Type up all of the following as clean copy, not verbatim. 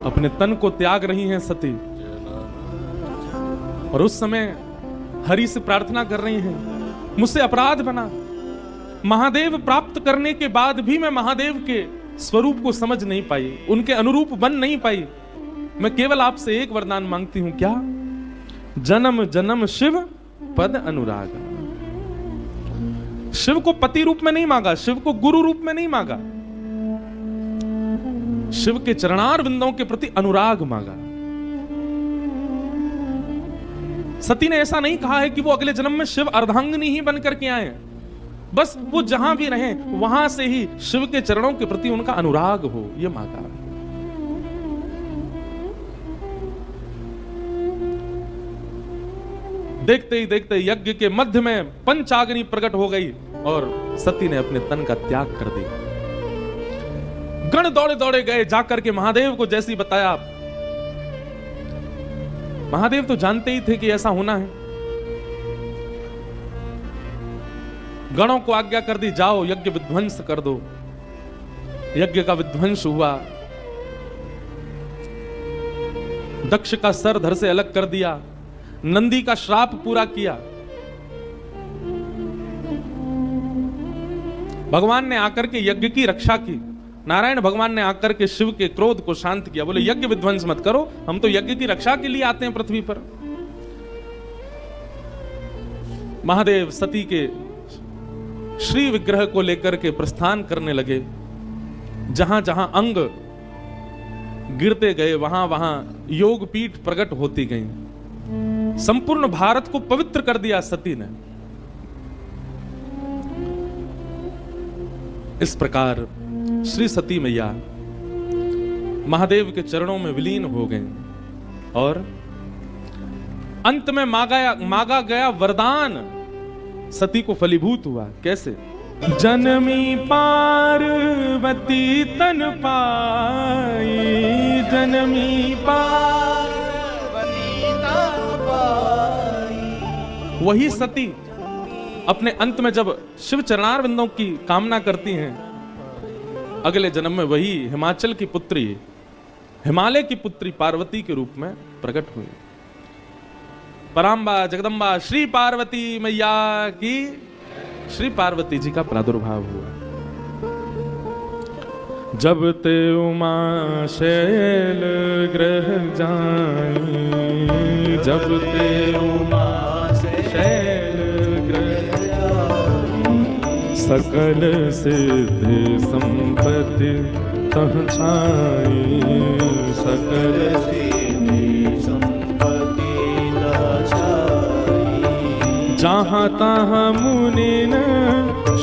अपने तन को त्याग रही हैं सती, और उस समय हरि से प्रार्थना कर रही हैं, मुझसे अपराध बना, महादेव प्राप्त करने के बाद भी मैं महादेव के स्वरूप को समझ नहीं पाई, उनके अनुरूप बन नहीं पाई। मैं केवल आपसे एक वरदान मांगती हूं, क्या? जन्म जन्म शिव पद अनुराग। शिव को पति रूप में नहीं मांगा, शिव को गुरु रूप में नहीं मांगा, शिव के चरणार बिंदों के प्रति अनुराग मांगा। सती ने ऐसा नहीं कहा है कि वो अगले जन्म में शिव अर्धांगिनी ही बनकर के आए, बस वो जहां भी रहें वहां से ही शिव के चरणों के प्रति उनका अनुराग हो, यह मांगा। देखते ही देखते यज्ञ के मध्य में पंचाग्नि प्रकट हो गई और सती ने अपने तन का त्याग कर दिया। गण दौड़े दौड़े गए, जाकर के महादेव को जैसी बताया। महादेव तो जानते ही थे कि ऐसा होना है। गणों को आज्ञा कर दी, जाओ यज्ञ विध्वंस कर दो। यज्ञ का विध्वंस हुआ, दक्ष का सर धड़ से अलग कर दिया, नंदी का श्राप पूरा किया। भगवान ने आकर के यज्ञ की रक्षा की। नारायण भगवान ने आकर के शिव के क्रोध को शांत किया, बोले यज्ञ विध्वंस मत करो, हम तो यज्ञ की रक्षा के लिए आते हैं पृथ्वी पर। महादेव सती के श्री विग्रह को लेकर के प्रस्थान करने लगे। जहां जहां अंग गिरते गए वहां वहां योग पीठ प्रकट होती गई। संपूर्ण भारत को पवित्र कर दिया सती ने। इस प्रकार श्री सती मैया महादेव के चरणों में विलीन हो गई और अंत में मांगा गया वरदान सती को फलीभूत हुआ। कैसे? जनमी पार्वती तन पाई, जनमी पार्वती तन पाई। वही सती अपने अंत में जब शिव चरणार बिंदों की कामना करती हैं, अगले जन्म में वही हिमाचल की पुत्री, हिमालय की पुत्री पार्वती के रूप में प्रकट हुई। पराम्बा जगदम्बा श्री पार्वती मैया की, श्री पार्वती जी का प्रादुर्भाव हुआ। जब ते उमा शैल ग्रह जाई, जब ते उमा शैल ग्रह जाई, सकल सिद्धि संपत्ति तह छाई, सकल सिद्धि संपत्ति तह छाई। जहाँ तहाँ मुनिन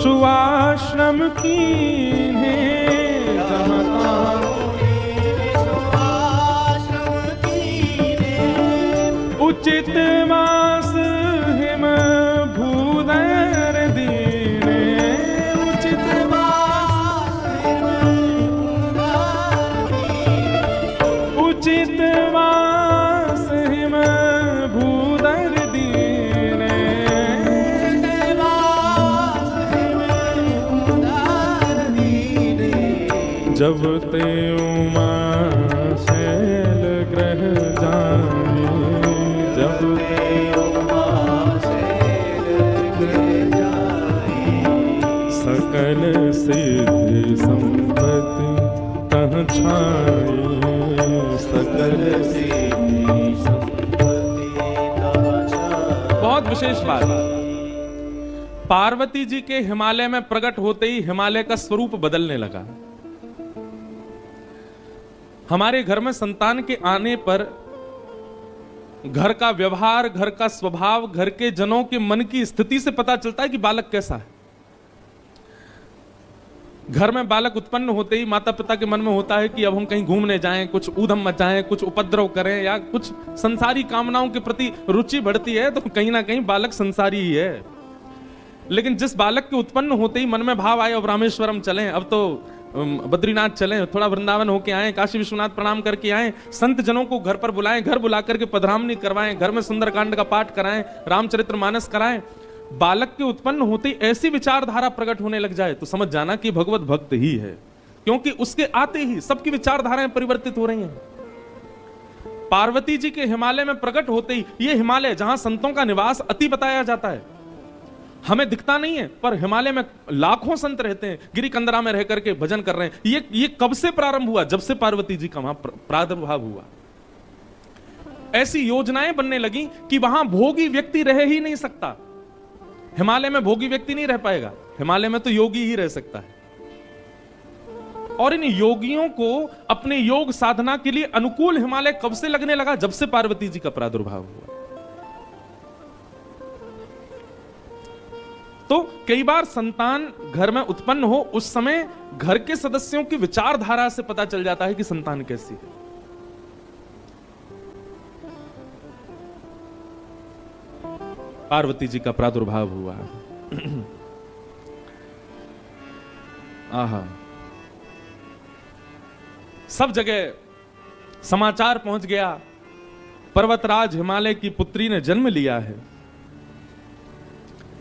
सुआश्रम कीन्हे, जहाँ तहाँ मुनिन सुआश्रम कीन्हे, उचित मास हिम भूदर दीने, उचित मास हिम भूदर दीने, उचित मास हिम भूदर दीने, जब ते उमा शैल ग्रह जाई, जब ते उमा शैल ग्रह जाई, सकल सिद्धि संपत्ति तह छाई, सकल सिद्धि संपत्ति तह छाई। बहुत विशेष बात, पार्वती जी के हिमालय में प्रकट होते ही हिमालय का स्वरूप बदलने लगा। हमारे घर में संतान के आने पर घर का व्यवहार, घर का स्वभाव, घर के जनों के मन की स्थिति से पता चलता है कि बालक कैसा है। घर में बालक उत्पन्न होते ही माता पिता के मन में होता है कि अब हम कहीं घूमने जाएं, कुछ ऊधम मचाएं, कुछ उपद्रव करें या कुछ संसारी कामनाओं के प्रति रुचि बढ़ती है तो कहीं ना कहीं बालक संसारी ही है। लेकिन जिस बालक के उत्पन्न होते ही मन में भाव आए अब रामेश्वरम चलें, अब तो बद्रीनाथ चलें, थोड़ा वृंदावन होके आएं, काशी विश्वनाथ प्रणाम करके आएं, संत जनों को घर पर बुलाएं, घर बुला करके पधरामनी करवाएं, घर में सुंदरकांड का पाठ कराएं, रामचरितमानस कराएं, बालक के उत्पन्न होते ही ऐसी विचारधारा प्रकट होने लग जाए तो समझ जाना कि भगवत भक्त ही है, क्योंकि उसके आते ही सबकी विचारधाराएं परिवर्तित हो रही हैं। पार्वती जी के हिमालय में प्रकट होते ही, ये हिमालय जहां संतों का निवास अति बताया जाता है, हमें दिखता नहीं है, पर हिमालय में लाखों संत रहते हैं, गिरी कंदरा में रह करके भजन कर रहे हैं। ये कब से प्रारंभ हुआ? जब से पार्वती जी का वहां प्रादुर्भाव हुआ। ऐसी योजनाएं बनने लगी कि वहां भोगी व्यक्ति रह ही नहीं सकता। हिमालय में भोगी व्यक्ति नहीं रह पाएगा, हिमालय में तो योगी ही रह सकता है। और इन योगियों को अपने योग साधना के लिए अनुकूल हिमालय कब से लगने लगा? जब से पार्वती जी का प्रादुर्भाव हुआ। तो कई बार संतान घर में उत्पन्न हो, उस समय घर के सदस्यों की विचारधारा से पता चल जाता है कि संतान कैसी है। पार्वती जी का प्रादुर्भाव हुआ। आहा, सब जगह समाचार पहुंच गया, पर्वतराज हिमालय की पुत्री ने जन्म लिया है।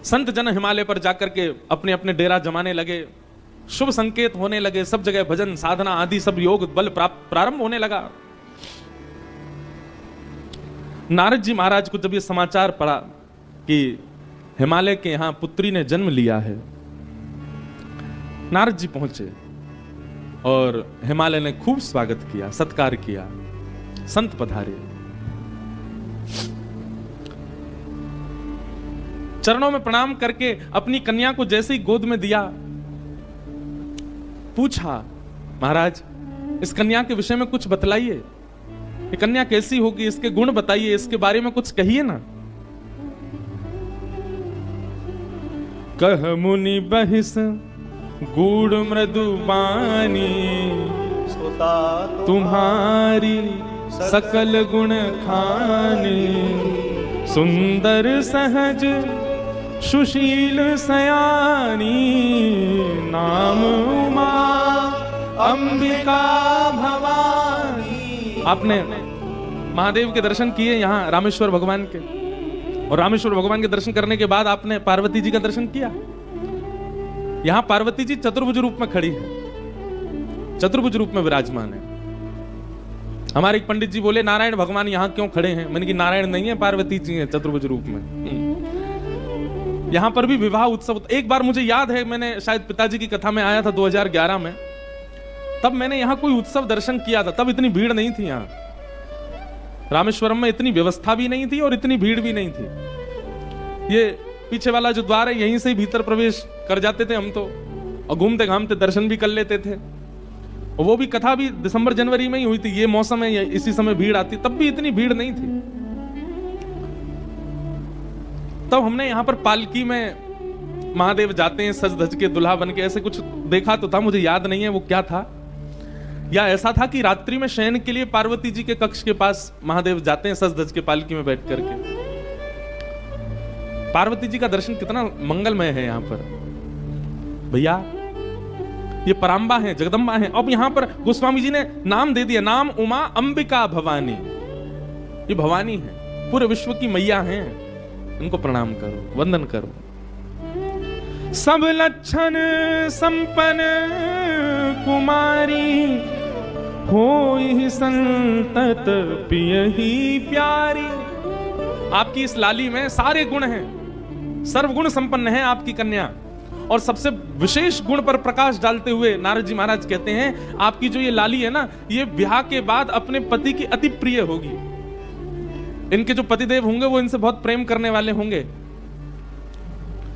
संत जन हिमालय पर जाकर के अपने अपने डेरा जमाने लगे, शुभ संकेत होने लगे, सब जगह भजन साधना आदि सब योग बल प्रारंभ होने लगा। नारद जी महाराज को जब ये समाचार पड़ा कि हिमालय के यहां पुत्री ने जन्म लिया है, नारद जी पहुंचे और हिमालय ने खूब स्वागत किया, सत्कार किया। संत पधारे, चरणों में प्रणाम करके अपनी कन्या को जैसे ही गोद में दिया, पूछा, महाराज इस कन्या के विषय में कुछ बतलाइए, ये कन्या कैसी होगी, इसके गुण बताइए, इसके बारे में कुछ कहिए ना। कह मुनि बहिस गूढ़ मृदु बानी, तुम्हारी सकल गुण खानी, सुंदर सहज सुशील सयानी, नाम उमा अंबिका भवानी। आपने महादेव के दर्शन किए यहाँ रामेश्वर भगवान के, और रामेश्वर भगवान के दर्शन करने के बाद आपने पार्वती जी का दर्शन किया। यहां पार्वती जी चतुर्भुज रूप में खड़ी है, चतुर्भुज रूप में विराजमान है। हमारे एक पंडित जी बोले, नारायण भगवान यहां क्यों खड़े हैं? मैंने कि नारायण नहीं है, पार्वती जी हैं चतुर्भुज रूप में। यहां पर भी विवाह उत्सव, एक बार मुझे याद है, मैंने शायद पिताजी की कथा में आया था 2011 में, तब मैंने यहां कोई उत्सव दर्शन किया था। तब इतनी भीड़ नहीं थी यहां, रामेश्वरम में इतनी व्यवस्था भी नहीं थी और इतनी भीड़ भी नहीं थी। ये पीछे वाला जो द्वार है, यहीं से ही भीतर प्रवेश कर जाते थे हम तो, और घूमते घामते दर्शन भी कर लेते थे। और वो भी कथा भी दिसंबर जनवरी में ही हुई थी, ये मौसम है, इसी समय भीड़ आती, तब भी इतनी भीड़ नहीं थी। तब हमने यहां पर पालकी में महादेव जाते हैं सज धज के दुल्हा बन के, ऐसे कुछ देखा तो था, मुझे याद नहीं है वो क्या था। या ऐसा था कि रात्रि में शयन के लिए पार्वती जी के कक्ष के पास महादेव जाते हैं सज धज के पालकी में बैठ करके। पार्वती जी का दर्शन कितना मंगलमय है यहाँ पर भैया। ये पराम्बा है, जगदम्बा है। अब यहाँ पर गोस्वामी जी ने नाम दे दिया, नाम उमा अंबिका भवानी। ये भवानी है, पूरे विश्व की मैया हैं, इनको प्रणाम करो, वंदन करो। सब लक्षण संपन्न कुमारी, होई संतत पियहि प्यारी। आपकी इस लाली में सारे गुण हैं, सर्वगुण संपन्न है आपकी कन्या। और सबसे विशेष गुण पर प्रकाश डालते हुए नारद जी महाराज कहते हैं, आपकी जो ये लाली है ना, ये ब्याह के बाद अपने पति की अति प्रिय होगी। इनके जो पतिदेव होंगे वो इनसे बहुत प्रेम करने वाले होंगे,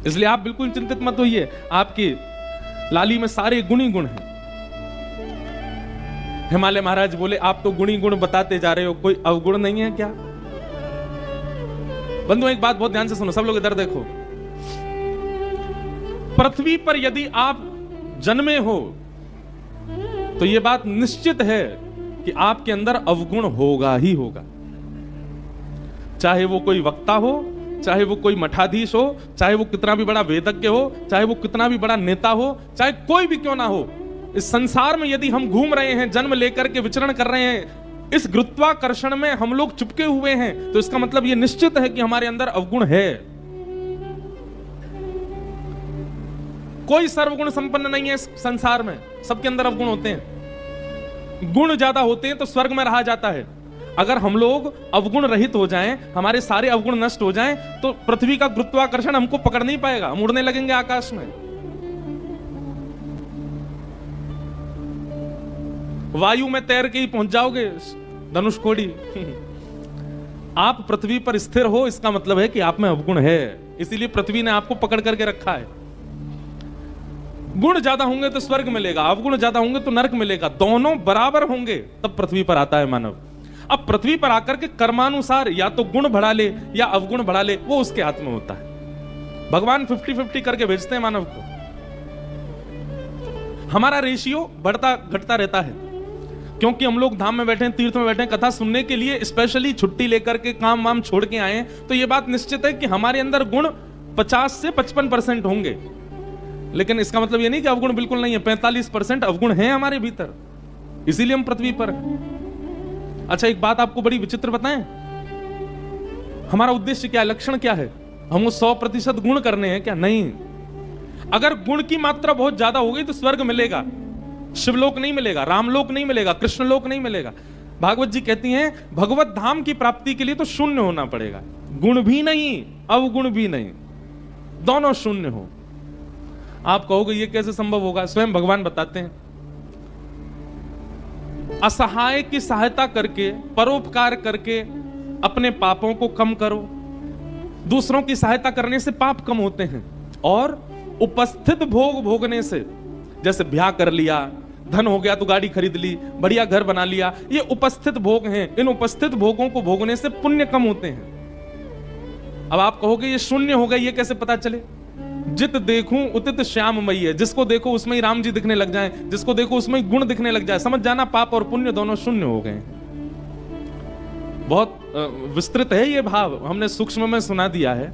इसलिए आप बिल्कुल चिंतित मत होइए, आपकी लाली में सारे गुण ही गुण हैं। हिमालय महाराज बोले, आप तो गुणी गुण बताते जा रहे हो, कोई अवगुण नहीं है क्या? बंधु एक बात बहुत ध्यान से सुनो, सब लोग इधर देखो। पृथ्वी पर यदि आप जन्मे हो तो यह बात निश्चित है कि आपके अंदर अवगुण होगा ही होगा। चाहे वो कोई वक्ता हो, चाहे वो कोई मठाधीश हो, चाहे वो कितना भी बड़ा वेदज्ञ हो, चाहे वो कितना भी बड़ा नेता हो, चाहे कोई भी क्यों ना हो, इस संसार में यदि हम घूम रहे हैं, जन्म लेकर के विचरण कर रहे हैं, इस गुरुत्वाकर्षण में हम लोग चिपके हुए हैं, तो इसका मतलब यह निश्चित है कि हमारे अंदर अवगुण है। कोई सर्वगुण संपन्न नहीं है इस संसार में, सबके अंदर अवगुण होते हैं। गुण ज्यादा होते हैं तो स्वर्ग में रहा जाता है, अगर हम लोग अवगुण रहित हो जाएं, हमारे सारे अवगुण नष्ट हो जाएं, तो पृथ्वी का गुरुत्वाकर्षण हमको पकड़ नहीं पाएगा, हम उड़ने लगेंगे आकाश में। वायु में तैर के ही पहुंच जाओगे धनुषकोडी। आप पृथ्वी पर स्थिर हो, इसका मतलब है कि आप में अवगुण है, इसीलिए पृथ्वी ने आपको पकड़ करके रखा है। गुण ज्यादा होंगे तो स्वर्ग मिलेगा, अवगुण ज्यादा होंगे तो नरक मिलेगा, दोनों बराबर होंगे तब पृथ्वी पर आता है मानव। अब पृथ्वी पर आकर के कर्मानुसार या तो गुण बढ़ा ले या अवगुण बढ़ा ले, वो उसके हाथ में होता है। भगवान 50-50 करके भेजते हैं मानव को। हमारा रेशियो बढ़ता घटता रहता है, क्योंकि हम लोग धाम में बैठे हैं, तीर्थ में बैठे हैं, कथा सुनने के लिए स्पेशली छुट्टी लेकर के काम वाम छोड़ के आए हैं, तो यह बात निश्चित है कि हमारे अंदर गुण 50 से 55% होंगे। लेकिन इसका मतलब यह नहीं कि अवगुण बिल्कुल नहीं है, 45% अवगुण है हमारे भीतर, इसीलिए हम पृथ्वी पर। अच्छा, एक बात आपको बड़ी विचित्र बताएं, हमारा उद्देश्य क्या है, लक्षण क्या है? हमको 100% गुण करने हैं क्या? नहीं। अगर गुण की मात्रा बहुत ज्यादा हो गई तो स्वर्ग मिलेगा, शिवलोक नहीं मिलेगा, रामलोक नहीं मिलेगा, कृष्णलोक नहीं मिलेगा। भागवत जी कहती हैं भगवत धाम की प्राप्ति के लिए तो शून्य होना पड़ेगा, गुण भी नहीं अवगुण भी नहीं, दोनों शून्य हो। आप कहोगे ये कैसे संभव होगा? स्वयं भगवान बताते हैं, असहाय की सहायता करके, परोपकार करके अपने पापों को कम करो। दूसरों की सहायता करने से पाप कम होते हैं, और उपस्थित भोग भोगने से, जैसे ब्याह कर लिया, धन हो गया तो गाड़ी खरीद ली, बढ़िया घर बना लिया, ये उपस्थित भोग हैं। इन उपस्थित भोगों को भोगने से पुण्य कम होते हैं। अब आप कहोगे ये शून्य हो गए, ये कैसे पता चले? जित देखूं उतित श्याममयी है, जिसको देखो उसमें ही राम जी दिखने लग जाएं, जिसको देखो उसमें ही गुण दिखने लग जाए, समझ जाना पाप और पुण्य दोनों शून्य हो गए। बहुत विस्तृत है ये भाव, हमने सूक्ष्म में सुना दिया है।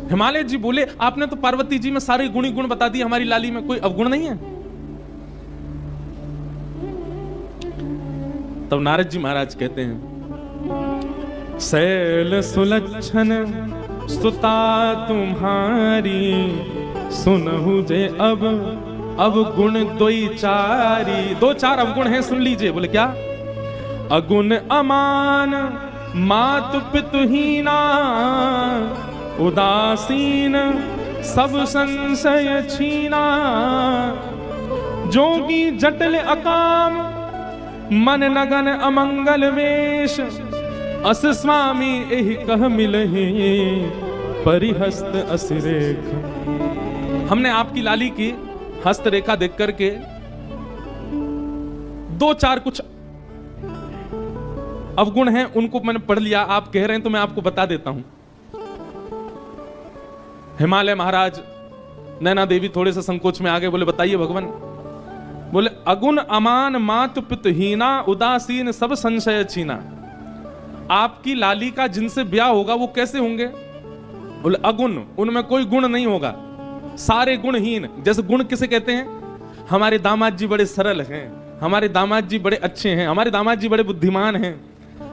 हिमालय जी बोले आपने तो पार्वती जी में सारे गुणी गुण बता दिए, हमारी लाली में कोई अवगुण नहीं है। तब नारद जी महाराज कहते हैं, शैल सुलक्षण सुता तुम्हारी, सुनहु जे अब गुण दोई चारी। 2-4 अवगुण हैं, सुन लीजिए। बोले क्या? अगुण अमान मातु पितुहीना, उदासीन सब संशय छीना, जोगी जटिल अकाम मन नगन अमंगल वेश, अस स्वामी एहि कह मिलहि परिहस्त असिरेख। हमने आपकी लाली की हस्त रेखा देख करके 2-4 कुछ अवगुण हैं, उनको मैंने पढ़ लिया। आप कह रहे हैं तो मैं आपको बता देता हूं। हिमालय महाराज, नैना देवी थोड़े से संकोच में आ गए, बोले बताइए भगवान। बोले अगुण अमान मातु पितुहीना, उदासीन सब संशय छीना। आपकी लाली का जिनसे ब्याह होगा वो कैसे होंगे? बोले अगुण, उनमें कोई गुण नहीं होगा, सारे गुणहीन। जैसे गुण किसे कहते हैं? हमारे दामाद जी बड़े सरल हैं, हमारे दामाद जी बड़े अच्छे हैं, हमारे दामाद जी बड़े बुद्धिमान हैं,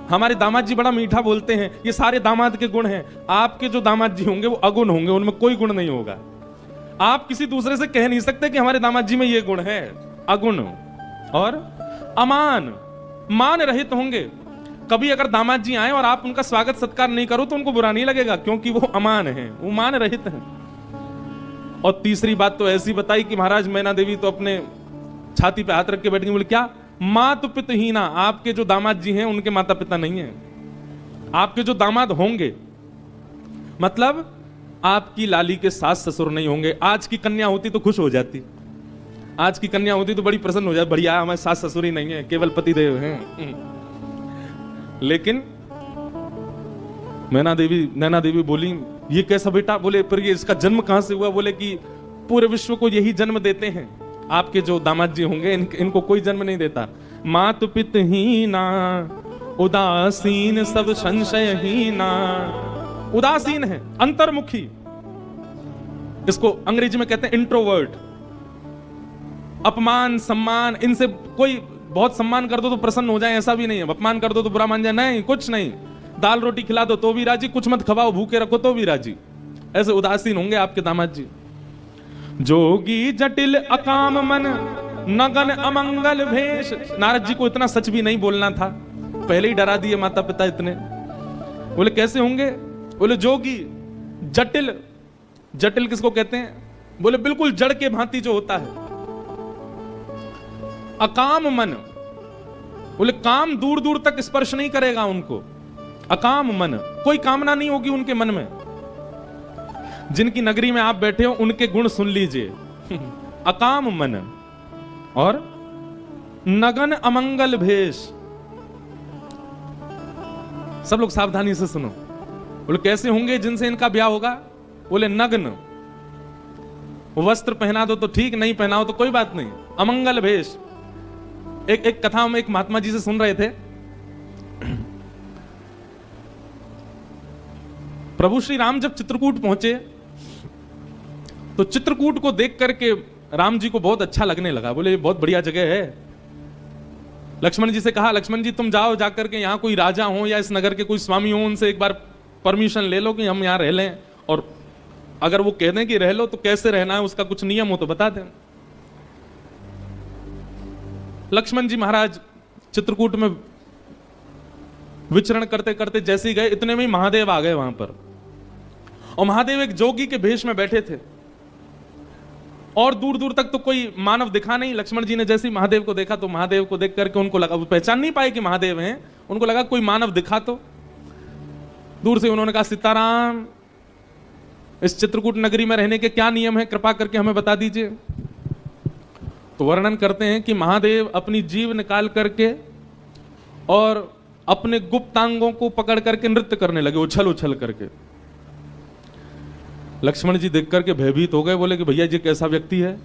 हमारे दामाद जी बड़ा मीठा बोलते हैं, ये सारे दामाद के गुण हैं। आपके जो दामाद जी होंगे वो अगुण होंगे, उनमें कोई गुण नहीं होगा। आप किसी दूसरे से कह नहीं सकते कि हमारे दामाद जी में ये गुण है, अगुण। और अमान, मान रहित होंगे। कभी अगर दामाद जी आए और आप उनका स्वागत सत्कार नहीं करो तो उनको बुरा नहीं लगेगा, क्योंकि वो अमान है, वो मान रहित है। और तीसरी बात तो ऐसी बताई कि महाराज मैना देवी तो अपने छाती पे हाथ रख के बैठ गई। बोले क्या? मातु पितुहीना, आपके जो दामाद जी हैं उनके माता पिता नहीं है, आपके जो दामाद होंगे, मतलब आपकी लाली के सास ससुर नहीं होंगे। आज की कन्या होती तो खुश हो जाती, आज की कन्या होती तो बड़ी प्रसन्न हो जाती, बढ़िया हमारे सास ससुर ही नहीं है, केवल पतिदेव हैं। लेकिन नैना देवी बोली ये कैसा बेटा? बोले पर ये इसका जन्म कहां से हुआ? बोले कि पूरे विश्व को यही जन्म देते हैं, आपके जो दामाद जी होंगे इनको कोई जन्म नहीं देता। मातु पितहीना, उदासीन सब संशयहीना। उदासीन है, अंतर्मुखी, इसको अंग्रेजी में कहते हैं इंट्रोवर्ट। अपमान सम्मान, इनसे कोई बहुत सम्मान कर दो तो प्रसन्न हो जाए ऐसा भी नहीं है, अपमान कर दो तो बुरा मान जाए, नहीं, कुछ नहीं। दाल रोटी खिला दो तो भी राजी, कुछ मत खवाओ भूखे रखो तो भी राजी। ऐसे उदासीन होंगे आपके दामाद जी। जोगी जटिल अकाम मन नगन अमंगल भेष। नारद जी को इतना सच भी नहीं बोलना था, पहले ही डरा दिए माता पिता इतने। बोले कैसे होंगे? बोले जोगी जटिल। जटिल किसको कहते हैं? बोले बिल्कुल जड़ के भांति जो होता है। अकाम मन, बोले काम दूर दूर तक स्पर्श नहीं करेगा उनको। अकाम मन, कोई कामना नहीं होगी उनके मन में। जिनकी नगरी में आप बैठे हो उनके गुण सुन लीजिए। अकाम मन और नगन अमंगल भेष। सब लोग सावधानी से सुनो। बोले कैसे होंगे जिनसे इनका ब्याह होगा? बोले नग्न, वस्त्र पहना दो तो ठीक, नहीं पहनाओ तो कोई बात नहीं। अमंगल भेष। एक कथा हम एक महात्मा जी से सुन रहे थे। प्रभु श्री राम जब चित्रकूट पहुंचे तो चित्रकूट को देख करके राम जी को बहुत अच्छा लगने लगा। बोले ये बहुत बढ़िया जगह है। लक्ष्मण जी से कहा, लक्ष्मण जी तुम जाओ, जाकर के यहाँ कोई राजा हो या इस नगर के कोई स्वामी हो, उनसे एक बार परमिशन ले लो कि हम यहाँ रह लें, और अगर वो कह दें कि रह लो तो कैसे रहना है, उसका कुछ नियम हो तो बता दें। लक्ष्मण जी महाराज चित्रकूट में विचरण करते करते जैसे ही गए, इतने में ही महादेव आ गए वहां पर। और महादेव एक जोगी के भेष में बैठे थे और दूर दूर तक तो कोई मानव दिखा नहीं। लक्ष्मण जी ने जैसे ही महादेव को देखा तो महादेव को देख करके उनको लगा, वो पहचान नहीं पाए कि महादेव हैं, उनको लगा कोई मानव दिखा तो। दूर से उन्होंने कहा, सीताराम इस चित्रकूट नगरी में रहने के क्या नियम है, कृपा करके हमें बता दीजिए। तो वर्णन करते हैं कि महादेव अपनी जीभ निकाल करके और अपने गुप्तांगों को पकड़ करके नृत्य करने लगे, उछल उछल करके। लक्ष्मण जी देख करके भयभीत हो गए। बोले कि भैया जी कैसा व्यक्ति है?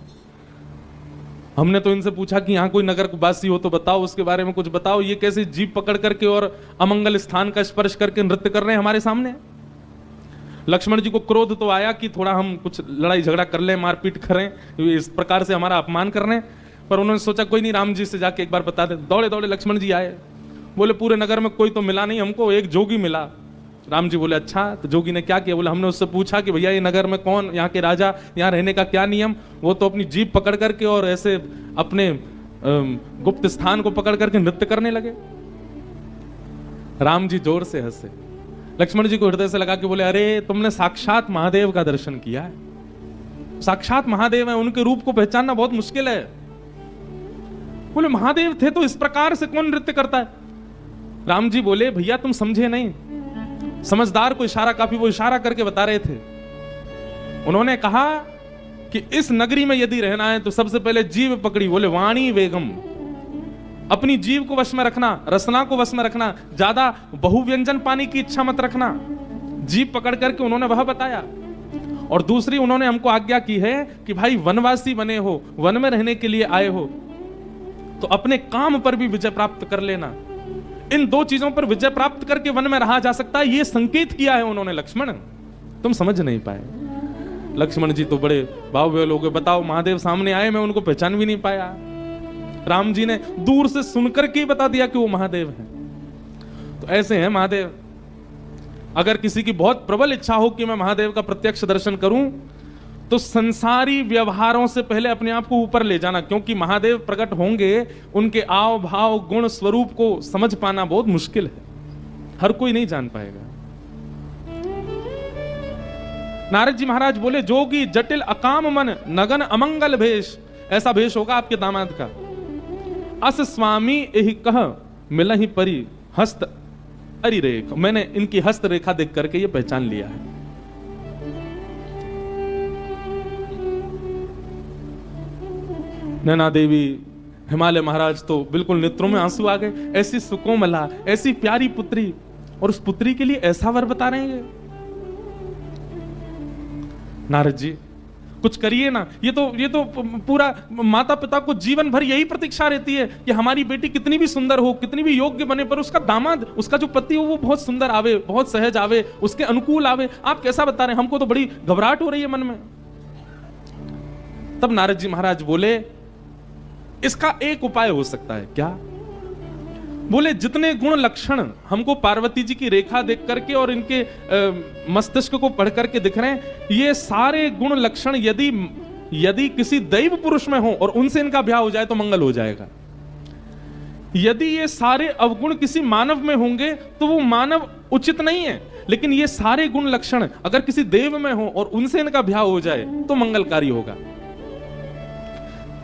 हमने तो इनसे पूछा कि यहाँ कोई नगर वासी हो तो बताओ, उसके बारे में कुछ बताओ। ये कैसे जीभ पकड़ करके और अमंगल स्थान का स्पर्श करके नृत्य कर रहे हैं हमारे सामने? लक्ष्मण जी को क्रोध तो आया कि थोड़ा हम कुछ लड़ाई झगड़ा कर लें, मारपीट करें, इस प्रकार से हमारा अपमान कर रहे हैं। पर उन्होंने सोचा कोई नहीं, राम जी से जाके एक बार बता दे। दौड़े दौड़े लक्ष्मण जी आए। बोले पूरे नगर में कोई तो मिला नहीं हमको, एक जोगी मिला। राम जी बोले अच्छा, तो जोगी ने क्या किया? बोले हमने उससे पूछा कि भैया ये नगर में कौन, यहाँ के राजा, यहाँ रहने का क्या नियम? वो तो अपनी जीभ पकड़ करके और ऐसे अपने गुप्त स्थान को पकड़ करके नृत्य करने लगे। राम जी जोर से हंसे। लक्ष्मण जी को हृदय से लगा के बोले, अरे तुमने साक्षात महादेव का दर्शन किया है। साक्षात महादेव है, उनके रूप को पहचानना बहुत मुश्किल है। बोले महादेव थे तो इस प्रकार से कौन नृत्य करता है? राम जी बोले, भैया तुम समझे नहीं। समझदार को इशारा काफी, वो इशारा करके बता रहे थे। उन्होंने कहा कि इस नगरी में यदि रहना है तो सबसे पहले जीभ पकड़ी। बोले वाणी वेगम, अपनी जीभ को वश में रखना, रसना को वश में रखना, ज्यादा बहुव्यंजन पाने की इच्छा मत रखना। जीभ पकड़ करके उन्होंने वह बताया। और दूसरी उन्होंने हमको आज्ञा की है कि भाई वनवासी बने हो, वन में रहने के लिए आए हो, तो अपने काम पर भी विजय प्राप्त कर लेना। इन दो चीजों पर विजय प्राप्त करके वन में रहा जा सकता है, ये संकेत किया है उन्होंने। लक्ष्मण तुम समझ नहीं पाए। लक्ष्मण जी तो बड़े भाव लोग, बताओ महादेव सामने आए, मैं उनको पहचान भी नहीं पाया। राम जी ने दूर से सुनकर के बता दिया कि वो महादेव हैं। तो ऐसे हैं महादेव। अगर किसी की बहुत प्रबल इच्छा हो कि मैं महादेव का प्रत्यक्ष दर्शन करूं, तो संसारी व्यवहारों से पहले अपने आप को ऊपर ले जाना, क्योंकि महादेव प्रकट होंगे, उनके आव भाव गुण स्वरूप को समझ पाना बहुत मुश्किल है, हर कोई नहीं जान पाएगा। नारद जी महाराज बोले, जोगी जटिल अकाम मन नगन अमंगल भेष। ऐसा भेष होगा आपके दामाद का। अस स्वामी यही कह मिलहि परी हस्त अरि रेख। मैंने इनकी हस्त रेखा देख करके ये पहचान लिया है। नैना देवी, हिमालय महाराज तो बिल्कुल नेत्रों में आंसू आ गए। ऐसी सुकोमला, ऐसी प्यारी पुत्री, और उस पुत्री के लिए ऐसा वर बता रहे हैं। नारद जी कुछ करिए ना। ये तो पूरा माता पिता को जीवन भर यही प्रतीक्षा रहती है कि हमारी बेटी कितनी भी सुंदर हो, कितनी भी योग्य बने, पर उसका दामाद, उसका जो पति हो वो बहुत सुंदर आवे, बहुत सहज आवे, उसके अनुकूल आवे। आप कैसा बता रहे हैं? हमको तो बड़ी घबराहट हो रही है मन में। तब नारद जी महाराज बोले, इसका एक उपाय हो सकता है। क्या? बोले जितने गुण लक्षण हमको पार्वती जी की रेखा देख करके और इनके मस्तिष्क को पढ़ करके दिख रहे हैं, ये सारे गुण लक्षण यदि यदि किसी दैव पुरुष में हो और उनसे इनका ब्याह हो जाए तो मंगल हो जाएगा। यदि ये सारे अवगुण किसी मानव में होंगे तो वो मानव उचित नहीं है, लेकिन ये सारे गुण लक्षण अगर किसी देव में हो और उनसे इनका ब्याह हो जाए तो मंगलकारी होगा।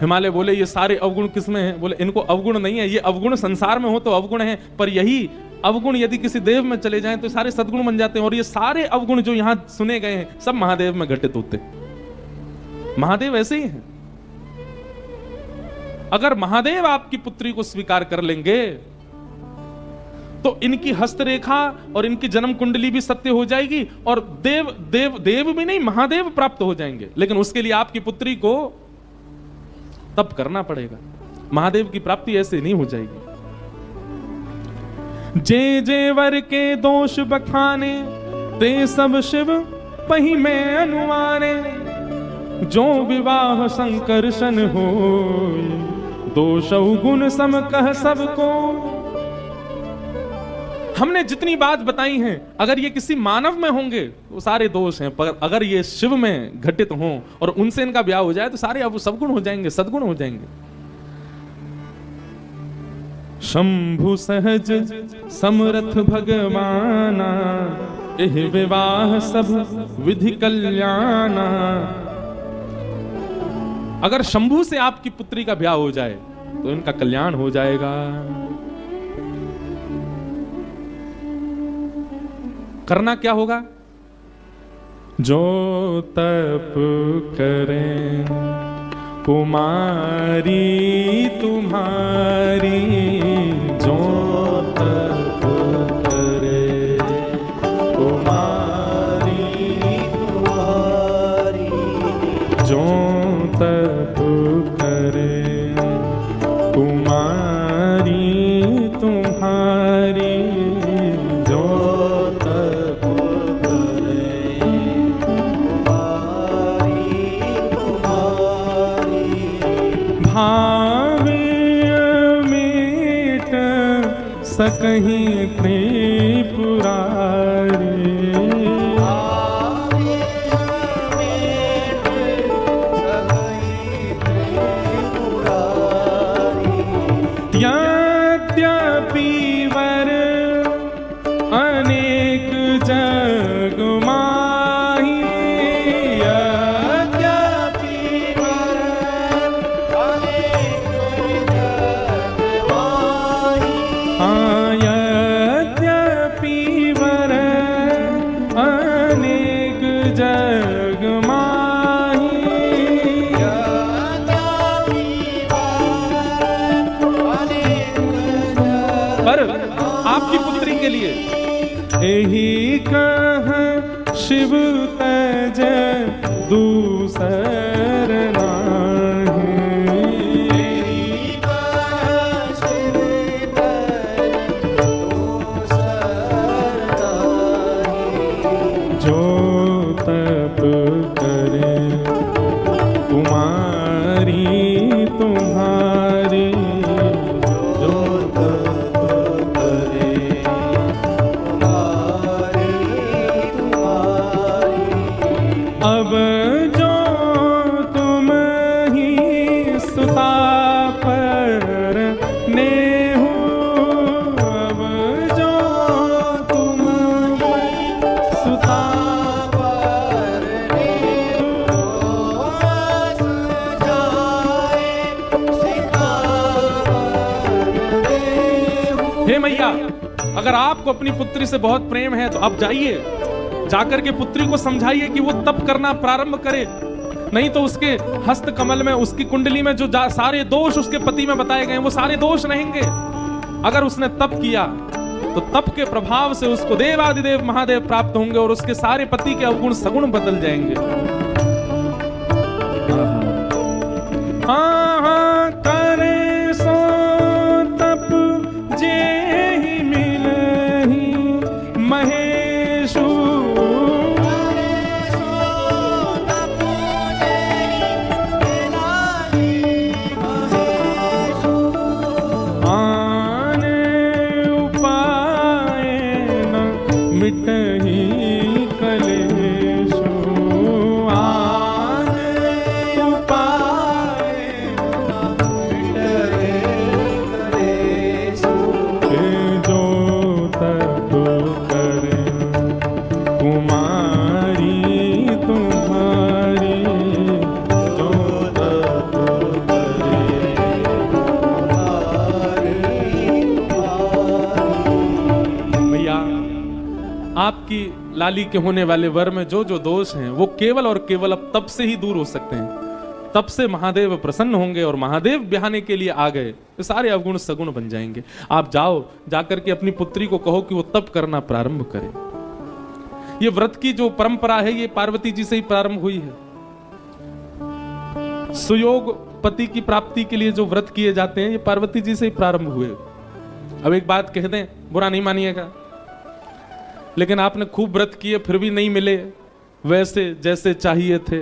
हिमालय बोले ये सारे अवगुण किसमें हैं? बोले इनको अवगुण नहीं है, ये अवगुण संसार में हो तो अवगुण है, पर यही अवगुण यदि किसी देव में चले जाएं तो सारे सद्गुण बन जाते हैं। और ये सारे अवगुण जो यहां सुने गए हैं सब महादेव में घटित होते। महादेव ऐसे ही हैं। अगर महादेव आपकी पुत्री को स्वीकार कर लेंगे तो इनकी हस्तरेखा और इनकी जन्म कुंडली भी सत्य हो जाएगी और देव देव देव भी नहीं महादेव प्राप्त हो जाएंगे। लेकिन उसके लिए आपकी पुत्री को तप करना पड़ेगा। महादेव की प्राप्ति ऐसे नहीं हो जाएगी। जे जे वर के दोष बखाने ते सब शिव पही में अनुमाने, जो विवाह संकर्षण हो दोष गुण सम कह सबको। हमने जितनी बात बताई हैं अगर ये किसी मानव में होंगे वो सारे दोष हैं, पर अगर ये शिव में घटित हों और उनसे इनका ब्याह हो जाए तो सारे अब सद्गुण हो जाएंगे, सद्गुण हो जाएंगे। शंभु सहज समरथ भगवाना, एह विवाह सब विधि कल्याणा। अगर शंभु से आपकी पुत्री का ब्याह हो जाए तो इनका कल्याण हो जाएगा। करना क्या होगा? जो तप करें कुमारी तुम्हारी, जो तप करे कुमारी तुम्हारी, जो तप करे कुमारी तुम्हारी, जो तप करे कुमारी तुम्हारी। भावे मीट सकहीं त्रिपुरारी, यद्यपि वर अनेक जग माही, यद्यपि वर अनेक जग माही, यद्यपि वर अनेक जग माही, पर आपकी पुत्री के लिए यही कह शिव तज दूसर नाही, यही कह शिव तज दूसर नाही। जो तप करे कुमारी तुम्हारी, जो तप करे कुमारी तुम्हारी। अब जो तुम ही सुता पर नेहु, अब जो तुम ही सुता पर नेहु, हे मैया, अगर आपको अपनी पुत्री से बहुत प्रेम है तो आप जाइए, जाकर के पुत्री को समझाइए कि वो तप करना प्रारंभ करे। नहीं तो उसके हस्त कमल में, उसकी कुंडली में जो सारे दोष उसके पति में बताए गए वो सारे दोष रहेंगे। अगर उसने तप किया तो तप के प्रभाव से उसको देवादिदेव महादेव प्राप्त होंगे और उसके सारे पति के अवगुण सगुण बदल जाएंगे। हाँ करे सो तप जे ही मिलहि महेशु, आने उपाय न मिटहि कलेशु, आने आपकी लाली के होने वाले वर में जो जो दोष हैं वो केवल और केवल अब तब से ही दूर हो सकते हैं। तब से महादेव प्रसन्न होंगे और महादेव ब्याहने के लिए आ गए तो सारे अवगुण सगुण बन जाएंगे। आप जाओ, जाकर के अपनी पुत्री को कहो कि वो तप करना प्रारंभ करे। ये व्रत की जो परंपरा है ये पार्वती जी से ही प्रारंभ हुई है। सुयोग पति की प्राप्ति के लिए जो व्रत किए जाते हैं ये पार्वती जी से ही प्रारंभ हुए। अब एक बात कह दें, बुरा नहीं मानिएगा, लेकिन आपने खूब व्रत किए फिर भी नहीं मिले वैसे जैसे चाहिए थे,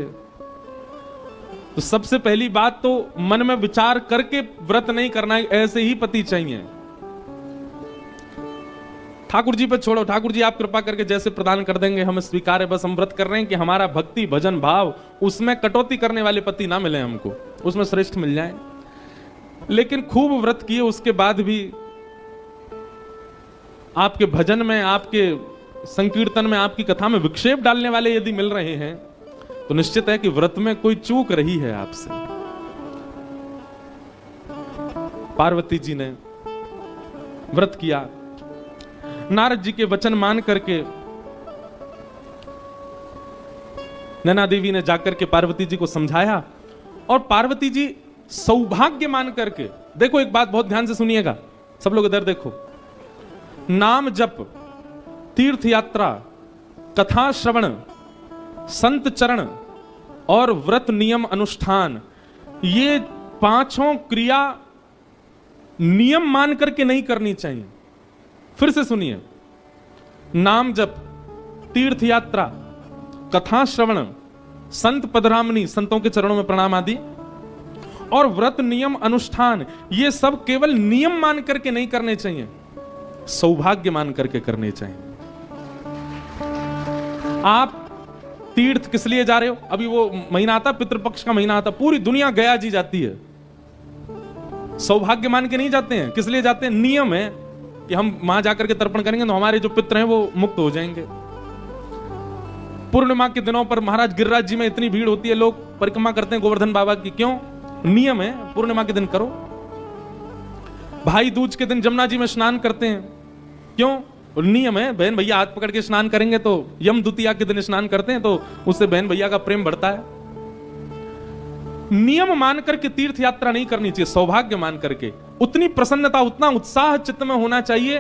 तो सबसे पहली बात तो मन में विचार करके व्रत नहीं करना है, ऐसे ही पति चाहिए। ठाकुर जी पे छोड़ो, ठाकुर जी आप कृपा करके जैसे प्रदान कर देंगे हमें स्वीकार है, बस हम व्रत कर रहे हैं कि हमारा भक्ति भजन भाव उसमें कटौती करने वाले पति ना मिले हमको, उसमें श्रेष्ठ मिल जाए। लेकिन खूब व्रत किए उसके बाद भी आपके भजन में, आपके संकीर्तन में, आपकी कथा में विक्षेप डालने वाले यदि मिल रहे हैं तो निश्चित है कि व्रत में कोई चूक रही है आपसे। पार्वती जी ने व्रत किया, नारद जी के वचन मान करके नैना देवी ने जाकर के पार्वती जी को समझाया और पार्वती जी सौभाग्य मान करके, देखो एक बात बहुत ध्यान से सुनिएगा सब लोग इधर देखो, नाम जप, तीर्थ यात्रा, कथा श्रवण, संत चरण और व्रत नियम अनुष्ठान, ये पांचों क्रिया नियम मान करके नहीं करनी चाहिए। फिर से सुनिए, नाम जप, तीर्थ यात्रा, कथा श्रवण, संत पदरामनी, संतों के चरणों में प्रणाम आदि, और व्रत नियम अनुष्ठान, ये सब केवल नियम मान करके नहीं करने चाहिए, सौभाग्य मान करके करने चाहिए। आप तीर्थ किस लिए जा रहे हो? अभी वो महीना आता, पितृपक्ष का महीना आता, पूरी दुनिया गया जी जाती है, सौभाग्य मान के नहीं जाते हैं। किस लिए जाते हैं? नियम है कि हम वहां जाकर के तर्पण करेंगे तो हमारे जो पितृ हैं वो मुक्त हो जाएंगे। पूर्णिमा के दिनों पर महाराज गिरिराज जी में इतनी भीड़ होती है, लोग परिक्रमा करते हैं गोवर्धन बाबा की, क्यों? नियम है, पूर्णिमा के दिन करो। भाई दूज के दिन जमुना जी में स्नान करते हैं, क्यों? नियम है, बहन भैया हाथ पकड़ के स्नान करेंगे तो, यम द्वितीया के दिन स्नान करते हैं तो उससे बहन भैया का प्रेम बढ़ता है। नियम मान करके तीर्थ यात्रा नहीं करनी चाहिए, सौभाग्य मान करके। उतनी प्रसन्नता, उतना उत्साह चित्त में होना चाहिए,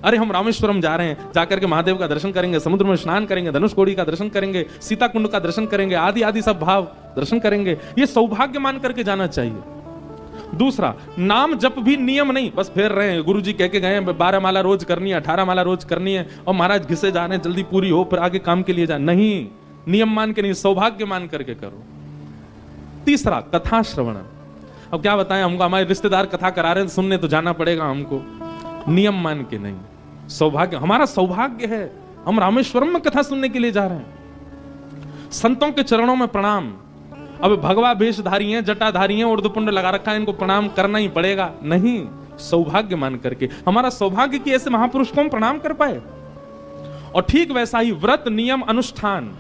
अरे हम रामेश्वरम जा रहे हैं, जाकर के महादेव का दर्शन करेंगे, समुद्र में स्नान करेंगे, धनुषकोडी का दर्शन करेंगे, सीता कुंड का दर्शन करेंगे, आदि आदि सब भाव दर्शन करेंगे, ये सौभाग्य मान करके जाना चाहिए। दूसरा, नाम जप भी नियम नहीं, बस फेर रहे हैं, गुरु जी कह के गए 12 माला रोज करनी है, 18 माला रोज करनी है, और महाराज घिसे जा रहे हैं, जल्दी पूरी हो फिर आगे काम के लिए जा, नहीं, नियम मान के नहीं, सौभाग्य मान करके करो। तीसरा, कथा श्रवण। अब क्या बताएं, हमको हमारे रिश्तेदार कथा करा रहे हैं, सुनने तो जाना पड़ेगा हमको, नियम मान के नहीं, सौभाग्य, हमारा सौभाग्य है, हम रामेश्वरम में कथा सुनने के लिए जा रहे हैं। संतों के चरणों में प्रणाम, अब भगवा वेशधारी हैं, जटाधारी हैं, उर्दपुंड लगा रखा है, इनको प्रणाम करना ही पड़ेगा, नहीं, सौभाग्य मान करके। हमारा सौभाग्य कि ऐसे महापुरुष को हम प्रणाम कर पाए। और ठीक वैसा ही व्रत नियम अनुष्ठान,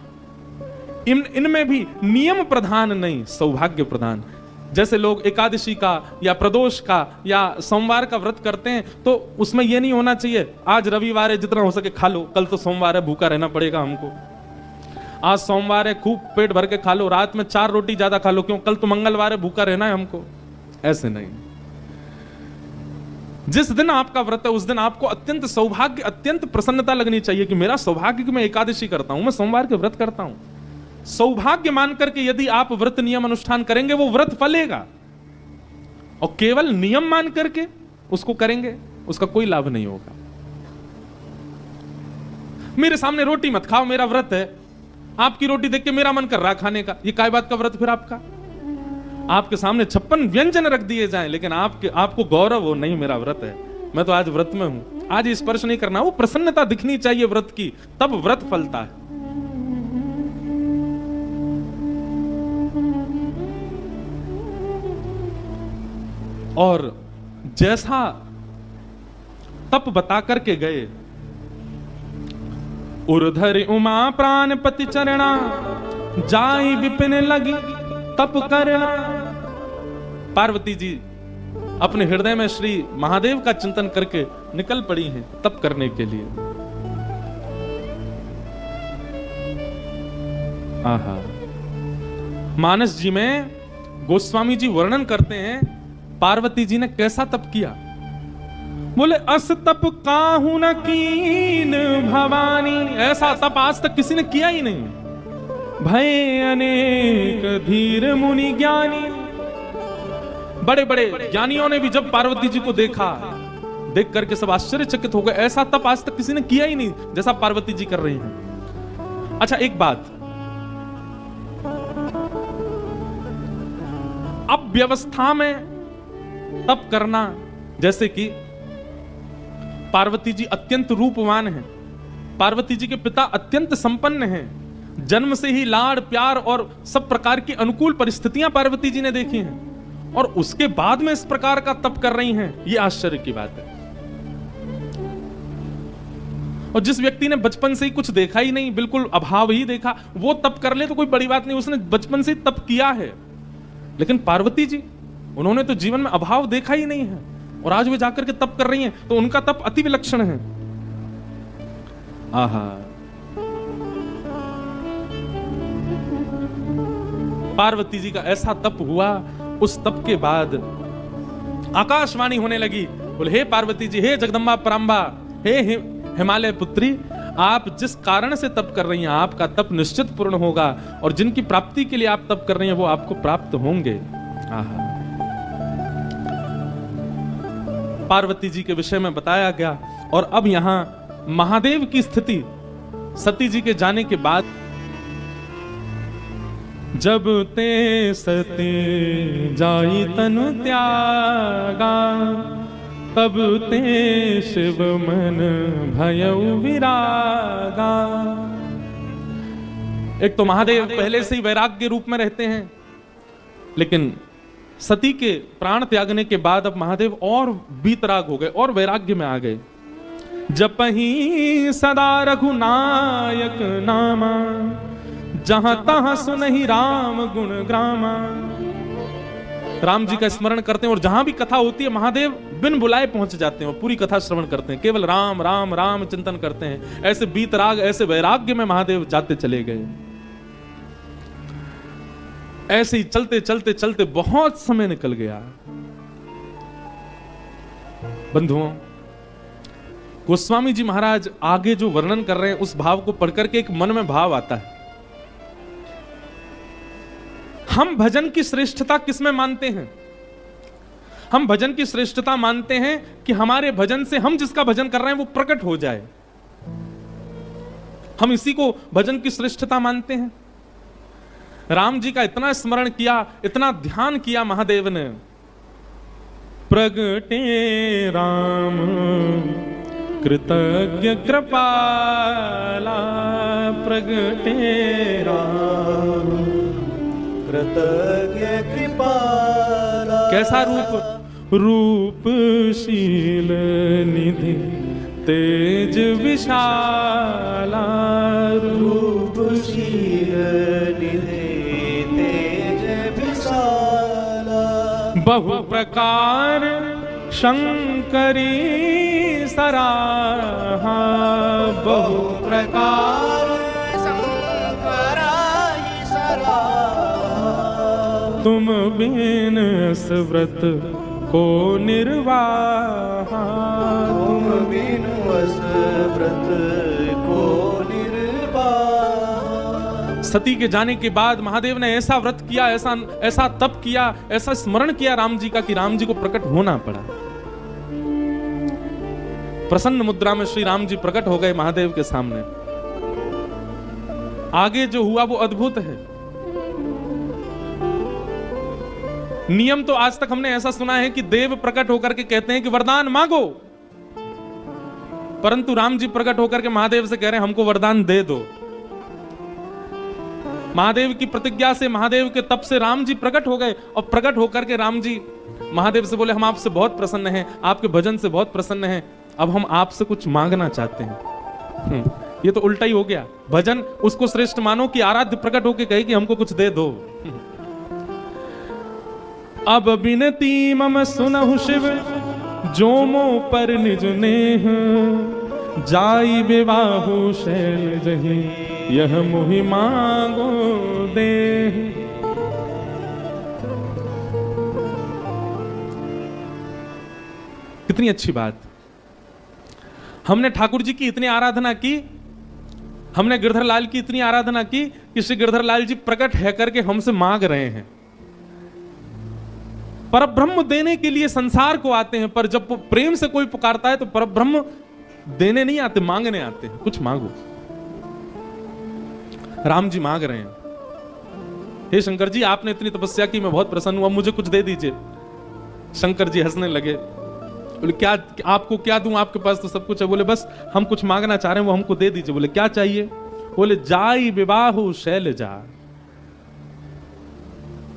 इनमें भी नियम प्रधान नहीं, सौभाग्य प्रधान। जैसे लोग एकादशी का या प्रदोष का या सोमवार का व्रत करते हैं तो उसमें यह नहीं होना चाहिए आज रविवार है जितना हो सके खा लो, कल तो सोमवार है भूखा रहना पड़ेगा हमको, आज सोमवार है खूब पेट भर के खा लो, रात में 4 रोटी ज्यादा खा लो, क्यों? कल तो मंगलवार है भूखा रहना है हमको। ऐसे नहीं, जिस दिन आपका व्रत है उस दिन आपको अत्यंत सौभाग्य, अत्यंत प्रसन्नता लगनी चाहिए कि मेरा सौभाग्य कि मैं एकादशी करता हूं, मैं सोमवार के व्रत करता हूं। सौभाग्य मान करके यदि आप व्रत नियम अनुष्ठान करेंगे वो व्रत फलेगा, और केवल नियम मान करके उसको करेंगे उसका कोई लाभ नहीं होगा। मेरे सामने रोटी मत खाओ, मेरा व्रत है, आपकी रोटी देख के मेरा मन कर रहा खाने का, ये काय बात का व्रत फिर आपका? आपके सामने 56 व्यंजन रख दिए जाएं, लेकिन आपको गौरव हो, नहीं मेरा व्रत है, मैं तो आज व्रत में हूं, आज स्पर्श नहीं करना। वो प्रसन्नता दिखनी चाहिए व्रत की, तब व्रत फलता है। और जैसा तप बता करके गए, उर्धर उमा प्राणपति चरणा, जाई विपिन लगी तप करना। पार्वती जी अपने हृदय में श्री महादेव का चिंतन करके निकल पड़ी हैं तप करने के लिए। आहा, मानस जी में गोस्वामी जी वर्णन करते हैं पार्वती जी ने कैसा तप किया। बोले अस तप काहू न कीन भवानी, ऐसा तप आज तक किसी ने किया ही नहीं। भय अनेक धीर मुनि ज्ञानी, बड़े बड़े ज्ञानियों ने भी जब पार्वती जी को देखा, देख करके सब आश्चर्यचकित हो गए। ऐसा तप आज तक किसी ने किया ही नहीं जैसा पार्वती जी कर रही हैं। अच्छा एक बात, अब व्यवस्था में तप करना, जैसे कि पार्वती जी अत्यंत रूपवान हैं, पार्वती जी के पिता अत्यंत संपन्न हैं, जन्म से ही लाड़ प्यार और सब प्रकार की अनुकूल परिस्थितियां पार्वती जी ने देखी हैं, और उसके बाद में इस प्रकार का तप कर रही हैं, यह आश्चर्य की बात है। और जिस व्यक्ति ने बचपन से ही कुछ देखा ही नहीं, बिल्कुल अभाव ही देखा, वो तप कर ले तो कोई बड़ी बात नहीं, उसने बचपन से ही तप किया है। लेकिन पार्वती जी, उन्होंने तो जीवन में अभाव देखा ही नहीं है, और आज वे जाकर के तप कर रही हैं, तो उनका तप अति विलक्षण है। आहा, पार्वती जी का ऐसा तप हुआ, उस तप के बाद आकाशवाणी होने लगी। बोले हे पार्वती जी, हे जगदम्बा पराम्बा, हे हिमालय पुत्री, आप जिस कारण से तप कर रही हैं, आपका तप निश्चित पूर्ण होगा, और जिनकी प्राप्ति के लिए आप तप कर रही हैं वो आपको प्राप्त होंगे। आहा, पार्वती जी के विषय में बताया गया। और अब यहां महादेव की स्थिति, सती जी के जाने के बाद, जब ते सती जाई तनु त्यागा, तब ते शिव मन भयउ विरागा। एक तो महादेव पहले से ही वैराग्य रूप में रहते हैं, लेकिन सती के प्राण त्यागने के बाद अब महादेव और बीतराग हो गए और वैराग्य में आ गए। जपहि सदा रघुनायक नामा, जहां तहां सुनहि राम गुण ग्रामा। राम जी का स्मरण करते हैं, और जहां भी कथा होती है महादेव बिन बुलाए पहुंच जाते हैं, पूरी कथा श्रवण करते हैं, केवल राम राम राम चिंतन करते हैं। ऐसे बीतराग, ऐसे वैराग्य में महादेव जाते चले गए। ऐसे ही चलते चलते चलते बहुत समय निकल गया। बंधुओं, गोस्वामी जी महाराज आगे जो वर्णन कर रहे हैं, उस भाव को पढ़कर के एक मन में भाव आता है। हम भजन की श्रेष्ठता किसमें मानते हैं? हम भजन की श्रेष्ठता मानते हैं कि हमारे भजन से हम जिसका भजन कर रहे हैं वो प्रकट हो जाए। हम इसी को भजन की श्रेष्ठता मानते हैं। राम जी का इतना स्मरण किया, इतना ध्यान किया महादेव ने। प्रगटे राम कृतज्ञ कृपाला, प्रगटे राम कृतज्ञ कृपाला। कैसा रूप? रूपशील निधि तेज विशाला, रूपशील निधि तेज विशाला। बहु प्रकार शंकरी सराहा, बहु प्रकार शंकराहि सराहा। तुम बिन व्रत को निर्वाहा, तुम बिन व्रत को निर्वाहा। सती के जाने के बाद महादेव ने ऐसा व्रत किया, ऐसा तप किया, ऐसा स्मरण किया राम जी का, कि राम जी को प्रकट होना पड़ा। प्रसन्न मुद्रा में श्री राम जी प्रकट हो गए महादेव के सामने। आगे जो हुआ वो अद्भुत है। नियम तो आज तक हमने ऐसा सुना है कि देव प्रकट होकर के कहते हैं कि वरदान मांगो, परंतु राम जी प्रकट होकर के महादेव से कह रहे हैं हमको वरदान दे दो। महादेव की प्रतिज्ञा से, महादेव के तप से राम जी प्रकट हो गए, और प्रकट होकर के राम जी महादेव से बोले हम आपसे बहुत प्रसन्न हैं, आपके भजन से बहुत प्रसन्न हैं, अब हम आपसे कुछ मांगना चाहते हैं। ये तो उल्टा ही हो गया। भजन उसको श्रेष्ठ मानो कि आराध्य प्रकट होकर कहे कि हमको कुछ दे दो। अब बिनती मम सुनहु शिव, जो मो पर निज नेह, जाई विवाहु शैल जही। यह मुहि मांगो दे। कितनी अच्छी बात। हमने ठाकुर जी की इतनी आराधना की, हमने गिरधर लाल की इतनी आराधना की कि श्री गिरधर लाल जी प्रकट है करके हमसे मांग रहे हैं। परब्रह्म देने के लिए संसार को आते हैं, पर जब प्रेम से कोई पुकारता है तो परब्रह्म देने नहीं आते, मांगने आते हैं। कुछ मांगो। राम जी मांग रहे हैं, हे शंकर जी आपने इतनी तपस्या की, मैं बहुत प्रसन्न हुआ, मुझे कुछ दे दीजिए। शंकर जी हंसने लगे, बोले क्या आपको क्या दूं, आपके पास तो सब कुछ है। बोले बस हम कुछ मांगना चाह रहे हैं, वो हमको दे दीजिए। बोले क्या चाहिए? बोले जाई विवाहु शैलजा,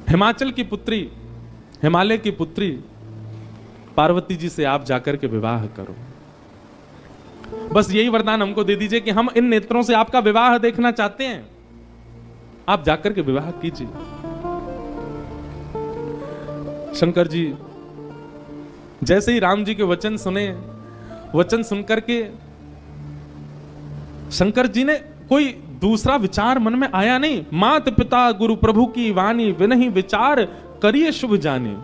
हिमाचल की पुत्री, हिमालय की पुत्री पार्वती जी से आप जाकर के विवाह करो। बस यही वरदान हमको दे दीजिए कि हम इन नेत्रों से आपका विवाह देखना चाहते हैं, आप जाकर के विवाह कीजिए। शंकर जी जैसे ही राम जी के वचन सुने, वचन सुनकर के शंकर जी ने कोई दूसरा विचार मन में आया नहीं। मात पिता गुरु प्रभु की वाणी, विनहि विचार करिए शुभ जाने।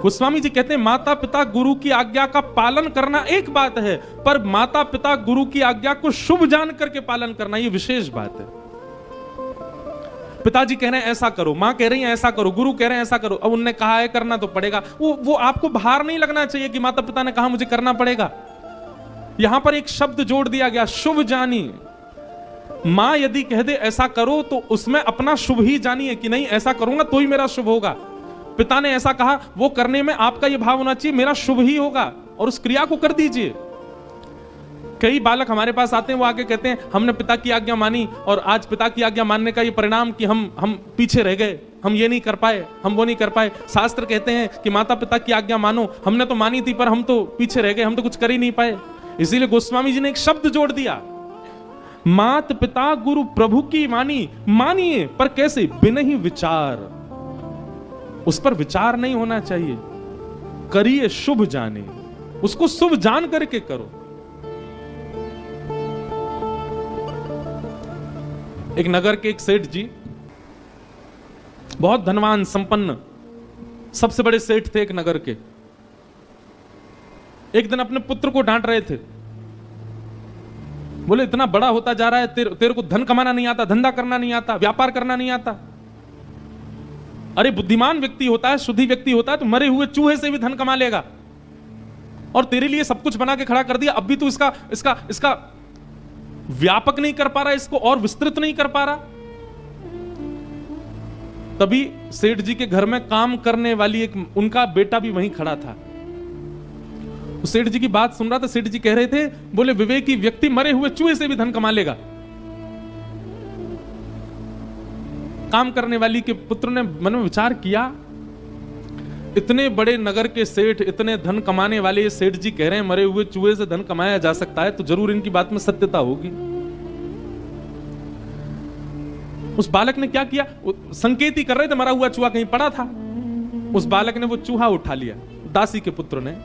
गोस्वामी जी कहते हैं माता पिता गुरु की आज्ञा का पालन करना एक बात है, पर माता पिता गुरु की आज्ञा को शुभ जान करके पालन करना ये विशेष बात है। पिताजी कह रहे हैं ऐसा करो, मां कह रही है ऐसा करो, गुरु कह रहे हैं ऐसा करो, अब उनने कहा है करना तो पड़ेगा। वो आपको भार नहीं लगना चाहिए कि माता पिता ने कहा मुझे करना पड़ेगा। यहां पर एक शब्द जोड़ दिया गया, शुभ जानी। मां यदि कह दे ऐसा करो तो उसमें अपना शुभ ही जानिए कि नहीं ऐसा करूंगा तो ही मेरा शुभ होगा। पिता ने ऐसा कहा, वो करने में आपका यह भाव होना चाहिए मेरा शुभ ही होगा, और उस क्रिया को कर दीजिए। कई बालक हमारे पास आते हैं, वो आके कहते हैं हमने पिता की आज्ञा मानी और आज पिता की आज्ञा मानने का ये परिणाम कि हम पीछे रह गए, हम ये नहीं कर पाए, हम वो नहीं कर पाए। शास्त्र कहते हैं कि माता पिता की आज्ञा मानो, हमने तो मानी थी पर हम तो पीछे रह गए, हम तो कुछ कर ही नहीं पाए। इसीलिए गोस्वामी जी ने एक शब्द जोड़ दिया, मात पिता गुरु प्रभु की वाणी, मानिए पर कैसे? बिना ही विचार, उस पर विचार नहीं होना चाहिए। करिए शुभ जाने, उसको शुभ जान करके करो। एक नगर के एक सेठ जी, बहुत धनवान संपन्न, सबसे बड़े सेठ थे एक नगर के। एक दिन अपने पुत्र को डांट रहे थे, बोले इतना बड़ा होता जा रहा है, तेरे को धन कमाना नहीं आता, धंधा करना नहीं आता, व्यापार करना नहीं आता। अरे बुद्धिमान व्यक्ति होता है, शुद्धि व्यक्ति होता है तो मरे हुए चूहे से भी धन कमा लेगा, और तेरे लिए सब कुछ बना के खड़ा कर दिया, अब भी तू इसका व्यापक नहीं कर पा रहा, इसको और विस्तृत नहीं कर पा रहा। तभी सेठ जी के घर में काम करने वाली एक उनका बेटा भी वहीं खड़ा था। सेठ जी की बात सुन रहा था। सेठ जी कह रहे थे, बोले विवेकी व्यक्ति मरे हुए चूहे से भी धन कमा लेगा। काम करने वाली के पुत्र ने मन में विचार किया, इतने बड़े नगर के सेठ, इतने धन कमाने वाले सेठ जी कह रहे हैं मरे हुए चूहे से धन कमाया जा सकता है, तो जरूर इनकी बात में सत्यता होगी। उस बालक ने क्या किया, संकेत ही कर रहे थे, मरा हुआ चूहा कहीं पड़ा था। उस बालक ने वो चूहा उठा लिया, दासी के पुत्र ने,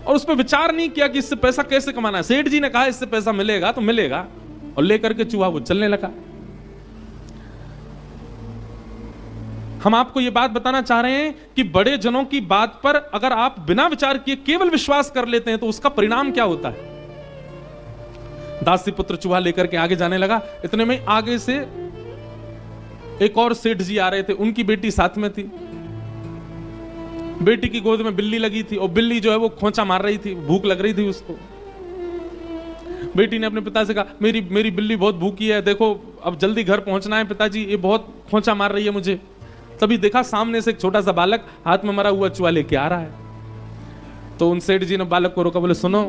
और उस पर विचार नहीं किया कि इससे पैसा कैसे कमाना है। सेठ जी ने कहा इससे पैसा मिलेगा तो मिलेगा, और लेकर के चूहा वो चलने लगा। हम आपको यह बात बताना चाह रहे हैं कि बड़े जनों की बात पर अगर आप बिना विचार किए केवल विश्वास कर लेते हैं तो उसका परिणाम क्या होता है। दासी पुत्र चूहा लेकर के आगे जाने लगा। इतने में आगे से एक और सेठ जी आ रहे थे, उनकी बेटी साथ में थी। बेटी की गोद में बिल्ली लगी थी, और बिल्ली जो है वो खोंचा मार रही थी, भूख लग रही थी उसको। बेटी ने अपने पिता से कहा, मेरी बिल्ली बहुत भूखी है, देखो अब जल्दी घर पहुंचना है पिताजी, ये बहुत खोंचा मार रही है मुझे। तभी देखा सामने से एक छोटा सा बालक हाथ में मरा हुआ चूहा लेके आ रहा है। तो उन सेठ जी ने बालक को रोका, बोले सुनो,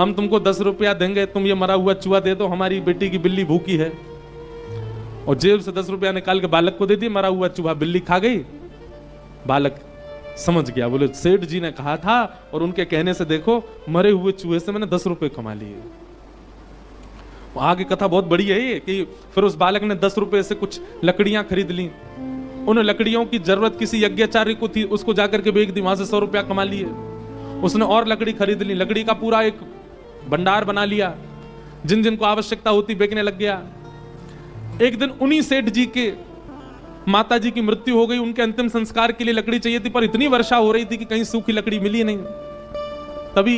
हम तुमको 10 रुपया देंगे, तुम ये मरा हुआ चूहा दे दो, हमारी बेटी की बिल्ली भूखी है। और जेब से 10 रुपया निकाल के बालक को दे दिया, मरा हुआ चूहा बिल्ली खा गई। बालक समझ गया, बोले सेठ जी ने कहा था और उनके कहने से देखो मरे हुए चूहे से मैंने 10 रुपए कमा लिए। आगे कथा बहुत बड़ी है ये, कि फिर उस बालक ने 10 रुपए से कुछ लकड़ियां खरीद ली। उन लकड़ियों की जरूरत किसी यज्ञाचार्य को थी, उसको जाकर के बेच दी, वहां से 100 रुपया कमा लिए। उसने और लकड़ी खरीद ली, लकड़ी का पूरा एक भंडार बना लिया। जिन जिनको आवश्यकता होती बेचने लग गया। एक दिन उन्हीं सेठ जी के माता जी की मृत्यु हो गई, उनके अंतिम संस्कार के लिए लकड़ी चाहिए थी, पर इतनी वर्षा हो रही थी कि कहीं सूखी लकड़ी मिली नहीं। तभी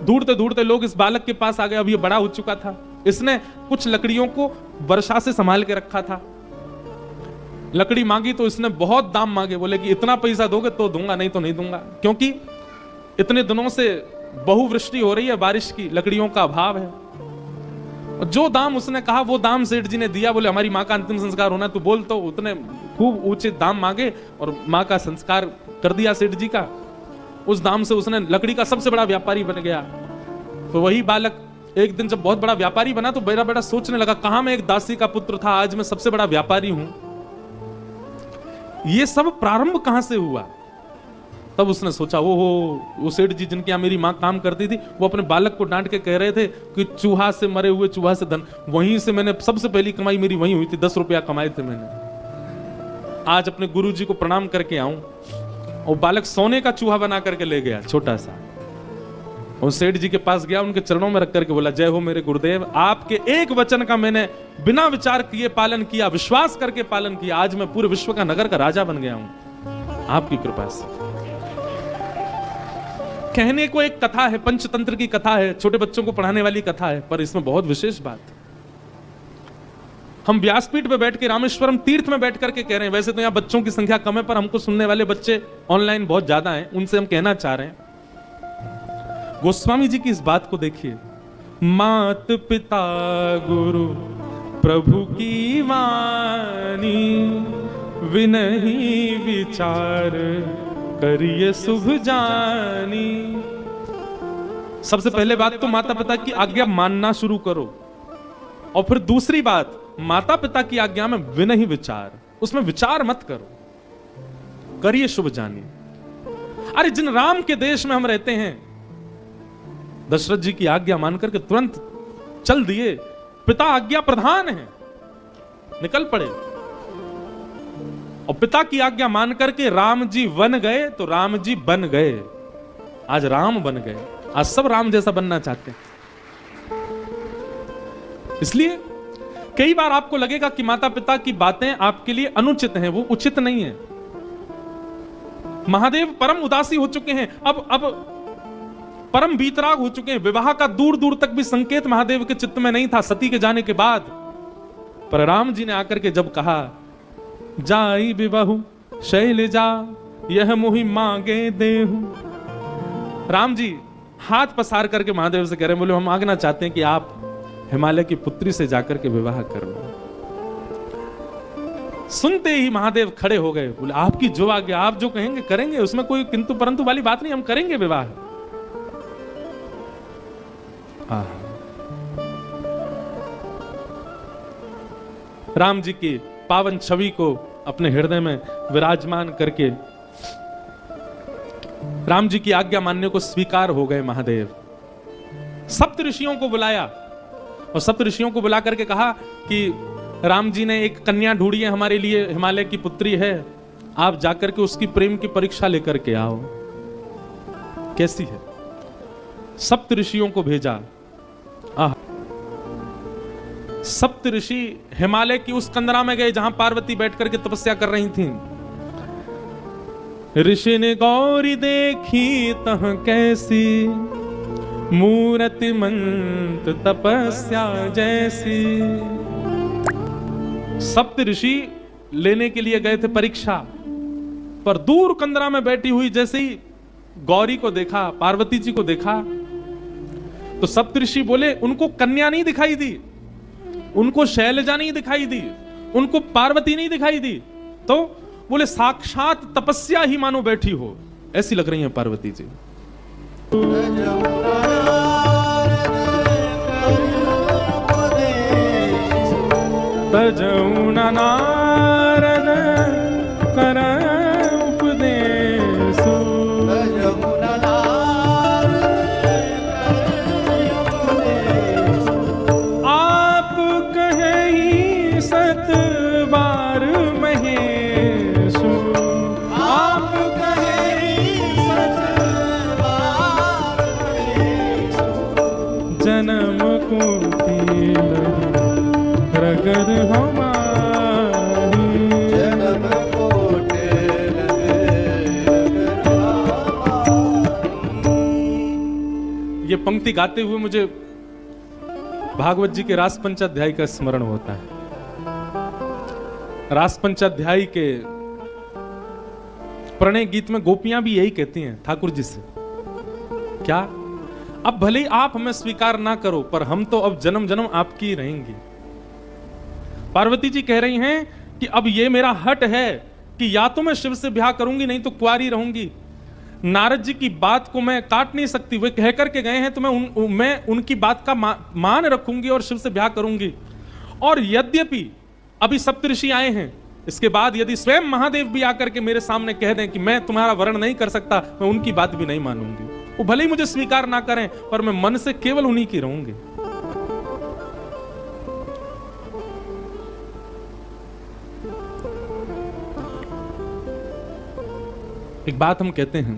ढूंढते ढूंढते लोग इस बालक के पास आ गए। अब ये बड़ा हो चुका था, इसने कुछ लकड़ियों को वर्षा से संभाल के रखा था। लकड़ी मांगी तो इसने बहुत दाम मांगे, बोले कि इतना पैसा दोगे तो दूंगा, नहीं तो नहीं दूंगा, क्योंकि इतने दिनों से बहुवृष्टि हो रही है, बारिश की, लकड़ियों का अभाव है। जो दाम उसने कहा वो दाम सेठ जी ने दिया। बोले हमारी माँ का अंतिम संस्कार होना, तो बोल। तो उतने खूब ऊंचे दाम मांगे और माँ का संस्कार कर दिया सेठ जी का। उस दाम से उसने लकड़ी का सबसे बड़ा व्यापारी बन गया। तो वही बालक एक दिन जब बहुत बड़ा व्यापारी बना तो बेटा बेटा सोचने लगा, कहां मैं एक दासी का पुत्र था, आज मैं सबसे बड़ा व्यापारी हूं। ये सब प्रारंभ कहां से हुआ? तब उसने सोचा, वो सेठ जी जिनके यहां मेरी मां काम करती थी, वो अपने बालक को डांट के कह रहे थे कि चूहा से मरे हुए चूहा से धन। वहीं से मैंने सबसे पहली कमाई मेरी वहीं हुई थी, 10 रुपया कमाए थे मैंने। आज अपने गुरु जी को प्रणाम करके आऊं। और बालक सोने का चूहा बना करके ले गया, छोटा सा। और सेठ जी के पास गया, उनके चरणों में रख करके बोला, जय हो मेरे गुरुदेव, आपके एक वचन का मैंने बिना विचार किए पालन किया, विश्वास करके पालन किया। आज मैं पूरे विश्व का, नगर का राजा बन गया हूं आपकी कृपा से। कहने को एक कथा है, पंचतंत्र की कथा है, छोटे बच्चों को पढ़ाने वाली कथा है, पर इसमें बहुत विशेष बात है। हम व्यासपीठ पे बैठ के, रामेश्वरम तीर्थ में बैठ करके कह रहे हैं। वैसे तो यहाँ बच्चों की संख्या कम है, पर हमको सुनने वाले बच्चे ऑनलाइन बहुत ज्यादा हैं, उनसे हम कहना चाह रहे हैं। गोस्वामी जी की इस बात को देखिए, मात पिता गुरु प्रभु की वाणी, विनही विचार करिए शुभ जानी। सबसे पहले बात तो माता पिता की आज्ञा मानना शुरू करो, और फिर दूसरी बात, माता पिता की आज्ञा में विनही विचार, उसमें विचार मत करो, करिए शुभ जानी। अरे जिन राम के देश में हम रहते हैं, दशरथ जी की आज्ञा मान करके तुरंत चल दिए। पिता आज्ञा प्रधान है, निकल पड़े। और पिता की आज्ञा मान करके राम जी वन गए तो राम जी बन गए। आज राम बन गए, आज सब राम जैसा बनना चाहते हैं। इसलिए कई बार आपको लगेगा कि माता पिता की बातें आपके लिए अनुचित हैं, वो उचित नहीं है। महादेव परम उदासी हो चुके हैं, अब परम बीतराग हो चुके हैं। विवाह का दूर दूर तक भी संकेत महादेव के चित्त में नहीं था सती के जाने के बाद। पर राम जी ने आकर के जब कहा, जाई विवाहु शैलजा यह मोहि मांगे देहु, राम जी हाथ पसार करके महादेव से कह रहे हैं, बोले हम मांगना चाहते हैं कि आप हिमालय की पुत्री से जाकर के विवाह कर लो। सुनते ही महादेव खड़े हो गए, बोले आपकी जो आज्ञा, आप जो कहेंगे करेंगे, उसमें कोई किंतु परंतु वाली बात नहीं, हम करेंगे विवाह। राम जी की पावन छवि को अपने हृदय में विराजमान करके राम जी की आज्ञा मानने को स्वीकार हो गए महादेव। सप्त ऋषियों को बुलाया और सप्त ऋषियों को बुला करके कहा कि राम जी ने एक कन्या ढूंढी है हमारे लिए, हिमालय की पुत्री है, आप जाकर के उसकी प्रेम की परीक्षा लेकर के आओ, कैसी है। सप्त ऋषियों को भेजा। सप्त ऋषि हिमालय की उस कंदरा में गए जहां पार्वती बैठ करके तपस्या कर रही थीं। ऋषि ने गौरी देखी तह कैसी, मूरति मंत तपस्या जैसी। सप्त ऋषि लेने के लिए गए थे परीक्षा, पर दूर कंदरा में बैठी हुई जैसे ही गौरी को देखा, पार्वती जी को देखा, तो सप्त ऋषि बोले उनको कन्या नहीं दिखाई दी, उनको शैलजा नहीं दिखाई दी, उनको पार्वती नहीं दिखाई दी, तो बोले साक्षात तपस्या ही मानो बैठी हो, ऐसी लग रही है पार्वती जी। तजौ नारद कर उपदेशु, आप कहे सत बार महेशु, आप कहे सत बार महेशु, जन्म को ये पंक्ति गाते हुए मुझे भागवत जी के रास पंचाध्याय का स्मरण होता है। रास पंचाध्याय के प्रणय गीत में गोपियां भी यही कहती हैं ठाकुर जी से, क्या अब भले ही आप हमें स्वीकार ना करो, पर हम तो अब जन्म जन्म आपकी ही रहेंगी। पार्वती जी कह रही हैं कि अब ये मेरा हट है कि या तो मैं शिव से ब्याह करूंगी, नहीं तो कुंवारी रहूंगी। नारद जी की बात को मैं काट नहीं सकती, वे कह करके गए हैं तो मैं उनकी बात का मान रखूंगी और शिव से ब्याह करूंगी। और यद्यपि अभी सप्तऋषि आए हैं, इसके बाद यदि स्वयं महादेव भी आकर के मेरे सामने कह दें कि मैं तुम्हारा वर्ण नहीं कर सकता, मैं उनकी बात भी नहीं मानूंगी। वो भले ही मुझे स्वीकार ना करें, पर मैं मन से केवल उन्हीं की रहूंगी। एक बात हम कहते हैं,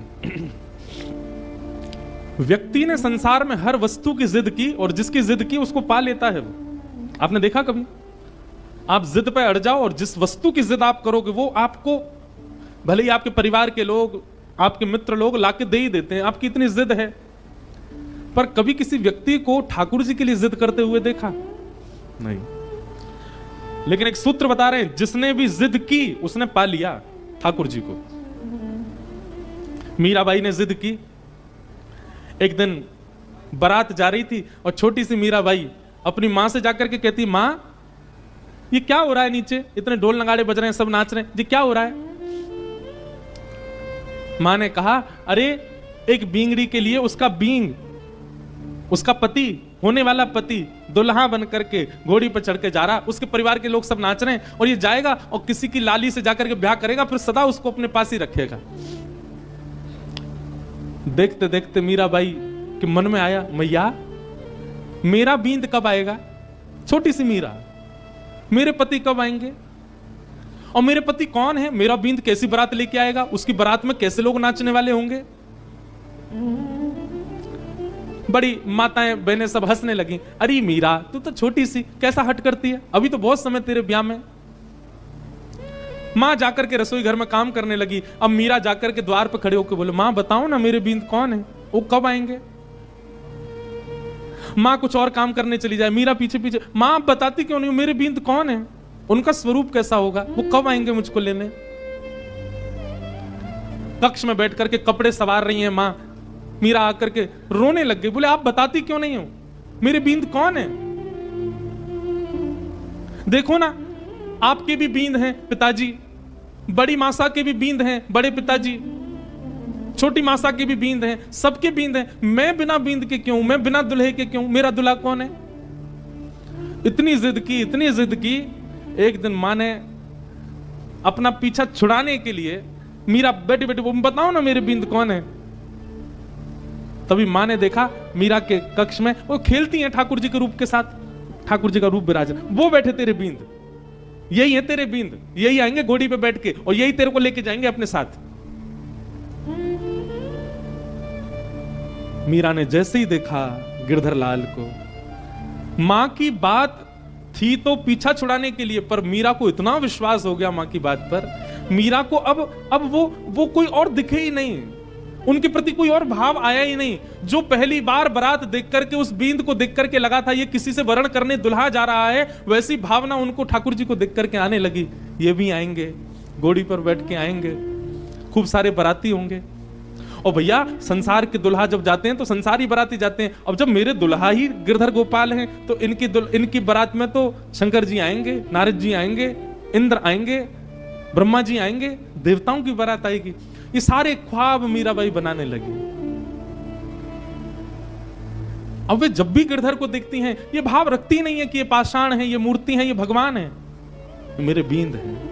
व्यक्ति ने संसार में हर वस्तु की जिद की और जिसकी जिद की उसको पा लेता है वो। आपने देखा कभी? आप जिद पे अड़ जाओ और जिस वस्तु की जिद आप करोगे वो आपको, भले ही आपके परिवार के लोग, आपके मित्र लोग लाके दे ही देते हैं, आपकी इतनी जिद है। पर कभी किसी व्यक्ति को ठाकुर जी के लिए जिद करते हुए देखा नहीं। लेकिन एक सूत्र बता रहे हैं, जिसने भी जिद की उसने पा लिया ठाकुर जी को। मीराबाई ने जिद की, एक दिन बारात जा रही थी और छोटी सी मीराबाई अपनी मां से जाकर के कहती, मां ये क्या हो रहा है, नीचे इतने ढोल नगाड़े बज रहे हैं, सब नाच रहे हैं, जी क्या हो रहा है? मां ने कहा, अरे एक बींगड़ी के लिए उसका बींग, उसका पति, होने वाला पति दुल्हा बन करके घोड़ी पर चढ़ के जा रहा, उसके परिवार के लोग सब नाच रहे हैं और ये जाएगा और किसी की लाली से जाकर के ब्याह करेगा, फिर सदा उसको अपने पास ही रखेगा। देखते देखते मीराबाई के मन में आया, मैया मेरा बींद कब आएगा? छोटी सी मीरा, मेरे पति कब आएंगे? और मेरे पति कौन है? मेरा बींद कैसी बारात लेके आएगा? उसकी बारात में कैसे लोग नाचने वाले होंगे? बड़ी माताएं बहनें सब हंसने लगी। अरे मीरा तू तो छोटी सी, कैसा हट करती है, अभी तो बहुत समय तेरे ब्याह में। मां जाकर के रसोई घर में काम करने लगी। अब मीरा जाकर के द्वार पर खड़े होकर बोले, मां बताओ ना मेरे बींद कौन है, वो कब आएंगे? मां कुछ और काम करने चली जाए, मीरा पीछे पीछे, मां बताती क्यों नहीं मेरे बींद कौन है, उनका स्वरूप कैसा होगा, वो कब आएंगे मुझको लेने? कक्ष में बैठ करके कपड़े सवार रही हैं मां। मीरा आकर के रोने लग गई, बोले आप बताती क्यों नहीं हो, मेरे बींद कौन है? देखो ना आपके भी बींद हैं पिताजी, बड़ी मासा के भी बींद हैं बड़े पिताजी, छोटी मासा के भी बींद हैं, सबके बींद हैं, मैं बिना बींद के क्यों, मैं बिना दुल्हे के क्यों, मेरा दूल्हा कौन है? इतनी जिद की, इतनी जिद की। एक दिन मां ने अपना पीछा छुड़ाने के लिए, मीरा बेटी बेटी बताओ ना मेरे बींद कौन है। तभी मां ने देखा मीरा के कक्ष में वो खेलती हैं ठाकुर जी के रूप के साथ, ठाकुर जी का रूप विराजन, वो बैठे तेरे बींद, यही है तेरे बींद, यही आएंगे घोड़ी पे बैठ के और यही तेरे को लेके जाएंगे अपने साथ। मीरा ने जैसे ही देखा गिरधर लाल को, मां की बात थी तो पीछा छुड़ाने के लिए, पर मीरा को इतना विश्वास हो गया मां की बात पर, मीरा को अब वो कोई और दिखे ही नहीं, उनके प्रति कोई और भाव आया ही नहीं। जो पहली बार बारात देख करके उस बींद को देख करके लगा था ये किसी से वरण करने दुल्हा जा रहा है, वैसी भावना उनको ठाकुर जी को देख करके आने लगी, ये भी आएंगे, घोड़ी पर बैठ के आएंगे, खूब सारे बाराती होंगे। और भैया संसार के दुल्हा जब जाते हैं तो संसारी बाराती जाते हैं, अब जब मेरे दुल्हा ही गिरधर गोपाल हैं तो इनकी बारात में तो शंकर जी आएंगे, नारद जी आएंगे, इंद्र आएंगे, ब्रह्मा जी आएंगे, देवताओं की बारात आएगी। ये सारे ख्वाब मीराबाई बनाने लगी। अब वे जब भी गिरधर को देखती हैं ये भाव रखती नहीं है कि ये पाषाण है, ये मूर्ति है, ये भगवान है, ये मेरे बींद है।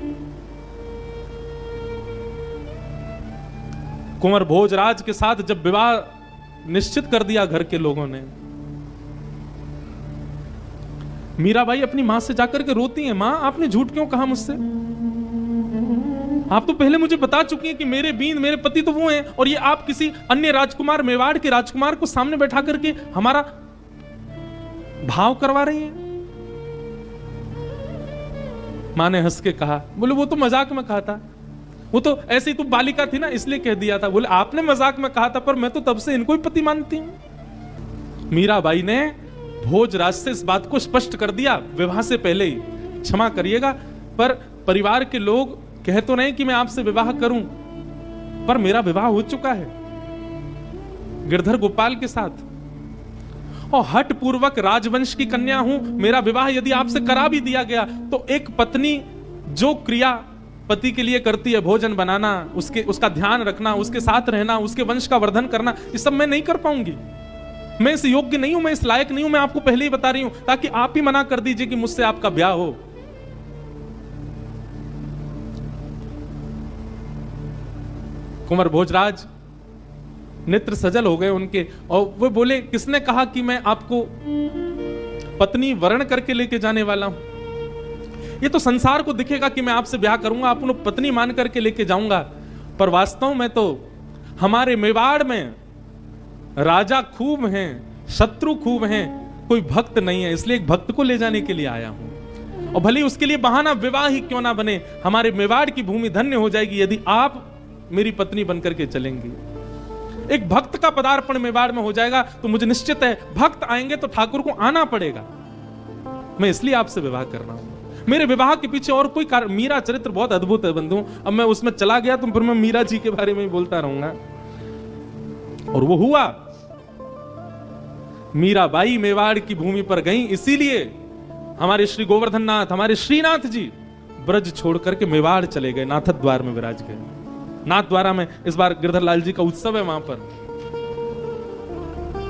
कुंवर भोजराज के साथ जब विवाह निश्चित कर दिया घर के लोगों ने, मीराबाई अपनी मां से जाकर के रोती हैं, मां आपने झूठ क्यों कहा मुझसे, आप तो पहले मुझे बता चुकी हैं कि मेरे बींद, मेरे पति तो वो हैं, और ये आप किसी अन्य राजकुमार, मेवाड़ के राजकुमार को सामने बैठा करके हमारा भाव करवा रही हैं। मां ने हंस के कहा, बोले वो तो मजाक में कहा था, वो तो ऐसी तू बालिका थी ना इसलिए कह दिया था। बोले आपने मजाक में कहा था, पर मैं तो तब से इनको ही पति मानती हूं। मीराबाई ने भोजराज से इस बात को स्पष्ट कर दिया विवाह से पहले ही, क्षमा करिएगा पर परिवार के लोग कह तो नहीं कि मैं आपसे विवाह करूं, पर मेरा विवाह हो चुका है गिरधर गोपाल के साथ, और हठ पूर्वक राजवंश की कन्या हूं। मेरा विवाह यदि आपसे करा भी दिया गया तो एक पत्नी जो क्रिया पति के लिए करती है, भोजन बनाना, उसका ध्यान रखना, उसके साथ रहना, उसके वंश का वर्धन करना, ये सब मैं नहीं कर पाऊंगी। मैं इस योग्य नहीं हूं, मैं इस लायक नहीं हूं। मैं आपको पहले ही बता रही हूं ताकि आप ही मना कर दीजिए कि मुझसे आपका ब्याह हो। कुंवर भोजराज नेत्र सजल हो गए उनके, और वो बोले किसने कहा कि मैं आपको पत्नी वर्ण करके लेके जाने वाला हूं? ये तो संसार को दिखेगा कि मैं आपसे ब्याह करूंगा, आपको पत्नी मान करके लेके जाऊंगा, पर वास्तव में तो हमारे मेवाड़ में राजा खूब हैं, शत्रु खूब हैं, कोई भक्त नहीं है, इसलिए एक भक्त को ले जाने के लिए आया हूं। और भले उसके लिए बहाना विवाह ही क्यों ना बने, हमारे मेवाड़ की भूमि धन्य हो जाएगी यदि आप मेरी पत्नी बनकर के चलेंगी। एक भक्त का पदार्पण मेवाड़ में हो जाएगा तो मुझे निश्चित है भक्त आएंगे तो ठाकुर को आना पड़ेगा। मैं इसलिए आपसे विवाह कर रहा हूं। मेरे विवाह के पीछे और कोई कारण, मीरा चरित्र बहुत अद्भुत है बंधु, अब मैं उसमें चला गया तो फिर मैं मीरा जी के बारे में ही बोलता रहूंगा। और वो हुआ, मीराबाई मेवाड़ की भूमि पर गई, इसीलिए हमारे श्री गोवर्धन नाथ, हमारे श्रीनाथ जी ब्रज छोड़ करके मेवाड़ चले गए, नाथ द्वार में विराज गए। नाथ द्वारा में इस बार गिरधर लाल जी का उत्सव है वहां पर।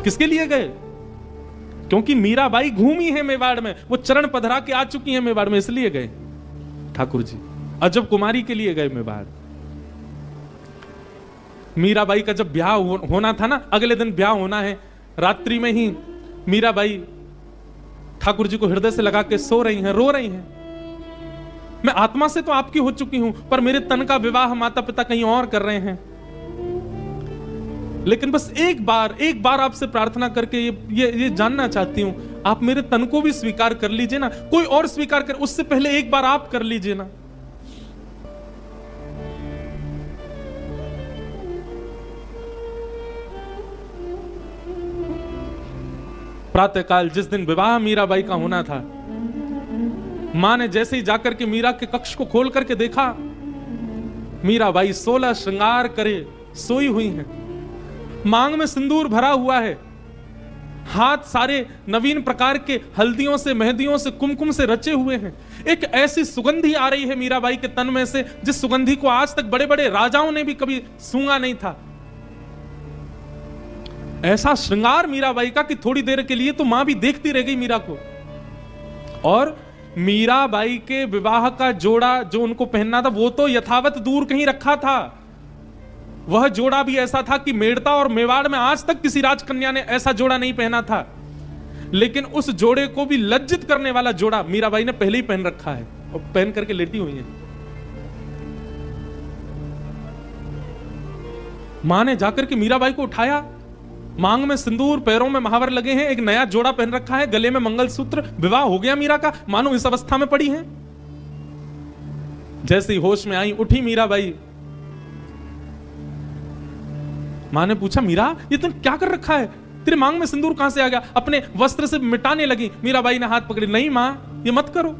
किसके लिए गए? क्योंकि मीराबाई घूमी है मेवाड़ में, वो चरण पधरा के आ चुकी है मेवाड़ में, इसलिए गए ठाकुर जी। अजब कुमारी के लिए गए मेवाड़। मीराबाई का जब ब्याह होना था ना, अगले दिन ब्याह होना है, रात्रि में ही मीराबाई ठाकुर जी को हृदय से लगा के सो रही हैं, रो रही हैं। मैं आत्मा से तो आपकी हो चुकी हूं, पर मेरे तन का विवाह माता पिता कहीं और कर रहे हैं। लेकिन बस एक बार आपसे प्रार्थना करके ये जानना चाहती हूं, आप मेरे तन को भी स्वीकार कर लीजिए ना, कोई और स्वीकार कर, उससे पहले एक बार आप कर लीजिए ना। प्रातःकाल जिस दिन विवाह मीराबाई का होना था, मां ने जैसे ही जाकर के मीरा के कक्ष को खोल करके देखा, मीराबाई 16 श्रृंगार करे सोई हुई हैं, मांग में सिंदूर भरा हुआ है, हाथ सारे नवीन प्रकार के हल्दियों से, मेहंदियों से, कुमकुम से रचे हुए हैं। एक ऐसी सुगंधी आ रही है मीराबाई के तन में से जिस सुगंधी को आज तक बड़े बड़े राजाओं ने भी कभी सूंघा नहीं था। ऐसा श्रृंगार मीराबाई का कि थोड़ी देर के लिए तो मां भी देखती रह गई मीरा को। और मीराबाई के विवाह का जोड़ा जो उनको पहनना था वो तो यथावत दूर कहीं रखा था। वह जोड़ा भी ऐसा था कि मेड़ता और मेवाड़ में आज तक किसी राजकन्या ने ऐसा जोड़ा नहीं पहना था। लेकिन उस जोड़े को भी लज्जित करने वाला जोड़ा मीराबाई ने पहले ही पहन रखा है और पहन करके लेटी हुई है। मां ने जाकर के मीराबाई को उठाया, मांग में सिंदूर, पैरों में महावर लगे हैं, एक नया जोड़ा पहन रखा है, गले में मंगलसूत्र, विवाह हो गया मीरा का, मानो इस अवस्था में पड़ी है। जैसे ही होश में आई, उठी मीराबाई। मां ने पूछा, मीरा ये तुम क्या कर रखा है? तेरे मांग में सिंदूर कहां से आ गया? अपने वस्त्र से मिटाने लगी। मीराबाई ने हाथ पकड़ी, नहीं मां ये मत करो।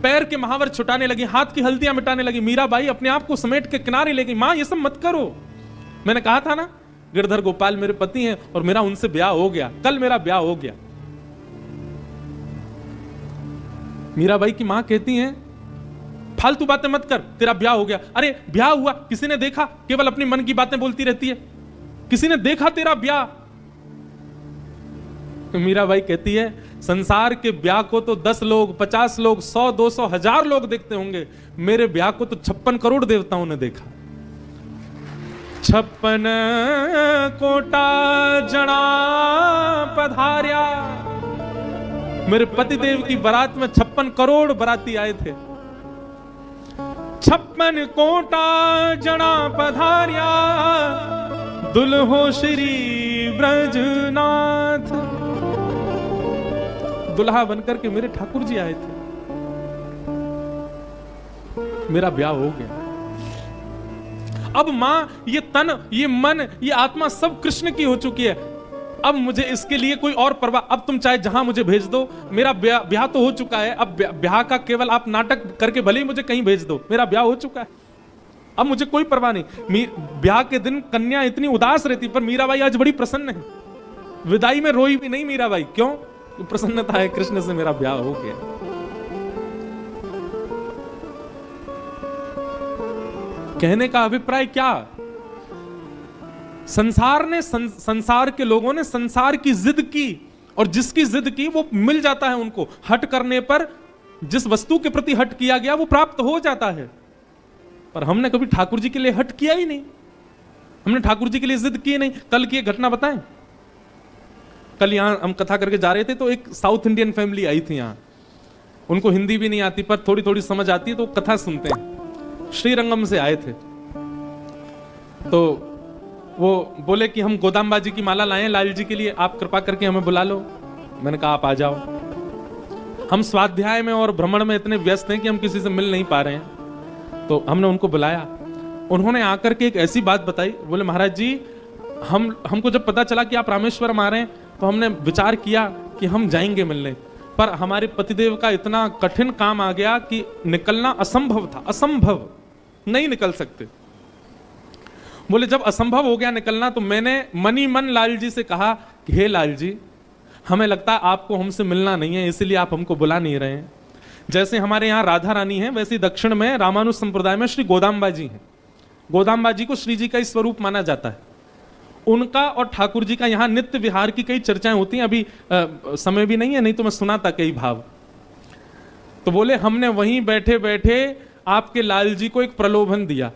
पैर के महावर छुटाने लगी, हाथ की हल्दियां मिटाने लगी। मीराबाई अपने आप को समेट के किनारे ले गई, मां ये सब मत करो। मैंने कहा था ना गिरधर गोपाल मेरे पति हैं और मेरा उनसे ब्याह हो गया, कल मेरा ब्याह हो गया। मीराबाई की मां कहती हैं, फालतू बातें मत कर, तेरा ब्याह हो गया। अरे ब्याह हुआ, किसी ने देखा? केवल अपनी मन की बातें बोलती रहती है। किसी ने देखा तेरा ब्याह? तो मीराबाई कहती है, संसार के ब्याह को तो 10 लोग, 50 लोग, 100, 200, 1000 लोग देखते होंगे, मेरे ब्याह को तो 56 करोड़ देवताओं ने देखा। 56 कोटा जना पधार्या। मेरे पतिदेव की बारात में 56 करोड़ बाराती आए थे। 56 कोटा जना पधार्या, दुल्हो श्री ब्रजनाथ। दुल्हा बनकर के मेरे ठाकुर जी आए थे, मेरा ब्याह हो गया। अब मां ये तन, ये मन, ये आत्मा सब कृष्ण की हो चुकी है। अब मुझे इसके लिए कोई और परवाह, अब तुम चाहे जहां मुझे भेज दो, मेरा ब्याह तो हो चुका है, अब ब्याह का केवल आप नाटक करके भले ही मुझे कहीं भेज दो, मेरा ब्याह हो चुका है, अब मुझे कोई परवाह नहीं। ब्याह के दिन कन्या इतनी उदास रहती, पर मीराबाई आज बड़ी प्रसन्न है, विदाई में रोई भी नहीं मीराबाई। क्यों? प्रसन्नता है, कृष्ण से मेरा ब्याह हो गया। कहने का अभिप्राय क्या? संसार ने संसार के लोगों ने संसार की जिद की, और जिसकी जिद की वो मिल जाता है उनको। हट करने पर जिस वस्तु के प्रति हट किया गया वो प्राप्त हो जाता है। पर हमने कभी ठाकुर जी के लिए हट किया ही नहीं, हमने ठाकुर जी के लिए जिद की नहीं। कल की एक घटना बताएं। कल यहां हम कथा करके जा रहे थे तो एक साउथ इंडियन फैमिली आई थी यहां, उनको हिंदी भी नहीं आती पर थोड़ी थोड़ी समझ आती है, तो कथा सुनते हैं। श्रीरंगम से आए थे, तो वो बोले कि हम गोदाम्बा जी की माला लाए हैं लाल जी के लिए, आप कृपा करके हमें बुला लो। मैंने कहा आप आ जाओ। हम स्वाध्याय में और भ्रमण में इतने व्यस्त हैं कि हम किसी से मिल नहीं पा रहे हैं, तो हमने उनको बुलाया। उन्होंने आकर के एक ऐसी बात बताई, बोले महाराज जी हमको जब पता चला कि आप रामेश्वरम आ रहे हैं तो हमने विचार किया कि हम जाएंगे मिलने, पर हमारे पतिदेव का इतना कठिन काम आ गया कि निकलना असंभव था, असंभव, नहीं निकल सकते। बोले जब असंभव हो गया निकलना तो मैंने मनी मन लाल जी से कहा कि हे लाल जी, हमें लगता है आपको हमसे मिलना नहीं है, इसलिए आप हमको बुला नहीं रहे हैं। जैसे हमारे यहाँ राधा रानी है, वैसे दक्षिण में रामानुज संप्रदाय में श्री गोदाम्बा जी हैं। गोदाम्बा जी को श्री जी का ही स्वरूप माना जाता है। उनका और ठाकुर जी का यहाँ नित्य विहार की कई चर्चाएं होती हैं। अभी समय भी नहीं है, नहीं तो मैं सुनाता कई भाव। तो बोले हमने वहीं बैठे बैठे आपके लाल जी को एक प्रलोभन दिया।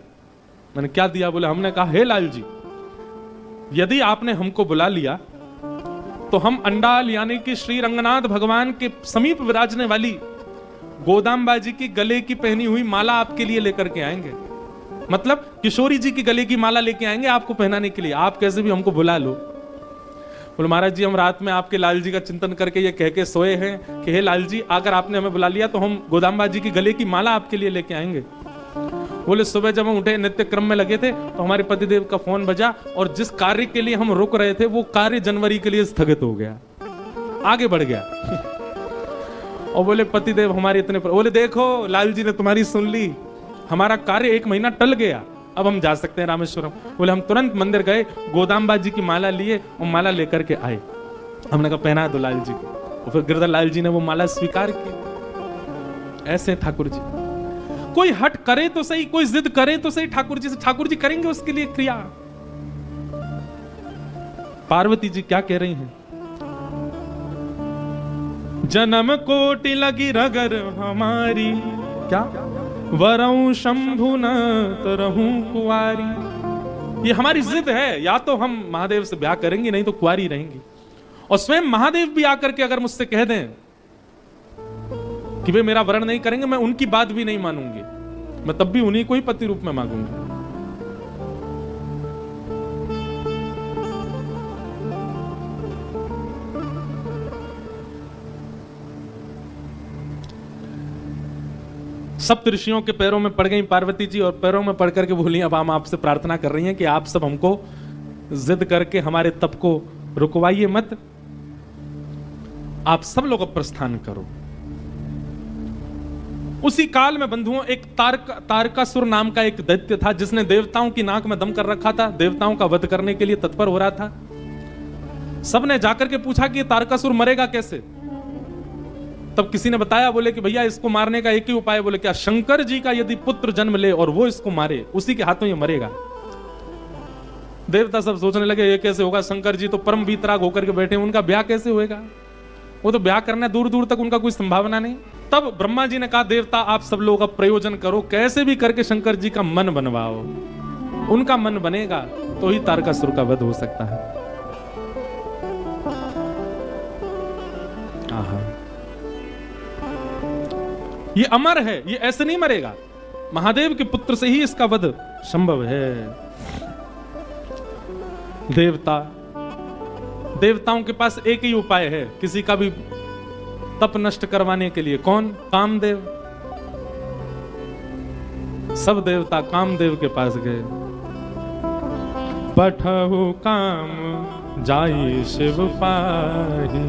मैंने क्या दिया? बोले हमने कहा हे लाल जी, यदि आपने हमको बुला लिया तो हम अंडाल यानी कि श्री रंगनाथ भगवान के समीप विराजने वाली गोदाम्बा जी की गले की पहनी हुई माला आपके लिए लेकर के आएंगे। मतलब किशोरी जी की गले की माला लेके आएंगे आपको पहनाने के लिए, आप कैसे भी हमको बुला लो। बोले महाराज जी हम रात में आपके लाल जी का चिंतन करके ये कह के सोए हैं कि हे लाल जी, अगर आपने हमें बुला लिया तो हम गोदाम्बा जी की गले की माला आपके लिए लेके आएंगे। बोले सुबह जब हम उठे नित्य क्रम में लगे थे तो हमारे पतिदेव का फोन बजा, और जिस कार्य के लिए हम रुक रहे थे वो कार्य जनवरी के लिए स्थगित हो गया, आगे बढ़ गया। और बोले पतिदेव हमारे इतने बोले देखो लाल जी ने तुम्हारी सुन ली, हमारा कार्य 1 महीना टल गया, अब हम जा सकते हैं रामेश्वरम। बोले हम तुरंत मंदिर गए, गोदाम्बा जी की माला लिए और माला लेकर के आए। हमने कहा पहना दो लाल जी को, और फिर गिरधर लाल जी ने वो माला स्वीकार की। ऐसे ठाकुर जी, कोई हट करे तो सही, कोई जिद करे तो सही ठाकुर जी से, ठाकुर जी करेंगे उसके लिए क्रिया। पार्वती जी क्या कह रही हैं? जन्म कोटि लगी रगर हमारी, क्या वरऊ शंभु न तरहूं कुआरी। ये हमारी जिद है, या तो हम महादेव से ब्याह करेंगे नहीं तो कुआरी रहेंगी। और स्वयं महादेव भी आकर के अगर मुझसे कह दें कि वे मेरा वरण नहीं करेंगे, मैं उनकी बात भी नहीं मानूंगी, मैं तब भी उन्हीं को ही पति रूप में मांगूंगी। सप्त ऋषियों के पैरों में पड़ गई पार्वती जी, और पैरों में पड़ करके बोली अब हम आपसे प्रार्थना कर रही हैं कि आप सब हमको जिद करके हमारे तप को रुकवाइए मत, आप सब लोग अब प्रस्थान करो। उसी काल में बंधुओं एक तारकासुर नाम का एक दैत्य था, जिसने देवताओं की नाक में दम कर रखा था, देवताओं का वध करने के लिए तत्पर हो रहा था। सबने जाकर के पूछा कि ये तारकासुर मरेगा कैसे? तब किसी ने बताया, बोले कि भैया इसको मारने का एक ही उपाय। बोले क्या? शंकर जी का यदि पुत्र जन्म ले और वो इसको मारे, उसी के हाथों ये मरेगा। देवता सब सोचने लगे ये कैसे होगा, शंकर जी तो परम वीतराग होकर के बैठे, उनका ब्याह कैसे होएगा? वो तो ब्याह करना दूर दूर तक उनका कोई संभावना नहीं। तब ब्रह्मा जी ने कहा देवता आप सब लोग अब प्रयोजन करो, कैसे भी करके शंकर जी का मन बनवाओ, उनका मन बनेगा तो ही तारकासुर का वध हो सकता है। आहा, ये अमर है, ये ऐसे नहीं मरेगा, महादेव के पुत्र से ही इसका वध संभव है। देवताओं के पास एक ही उपाय है किसी का भी तप नष्ट करवाने के लिए। कौन? कामदेव। सब देवता कामदेव के पास गए। पठहु काम जाई शिव पाहि,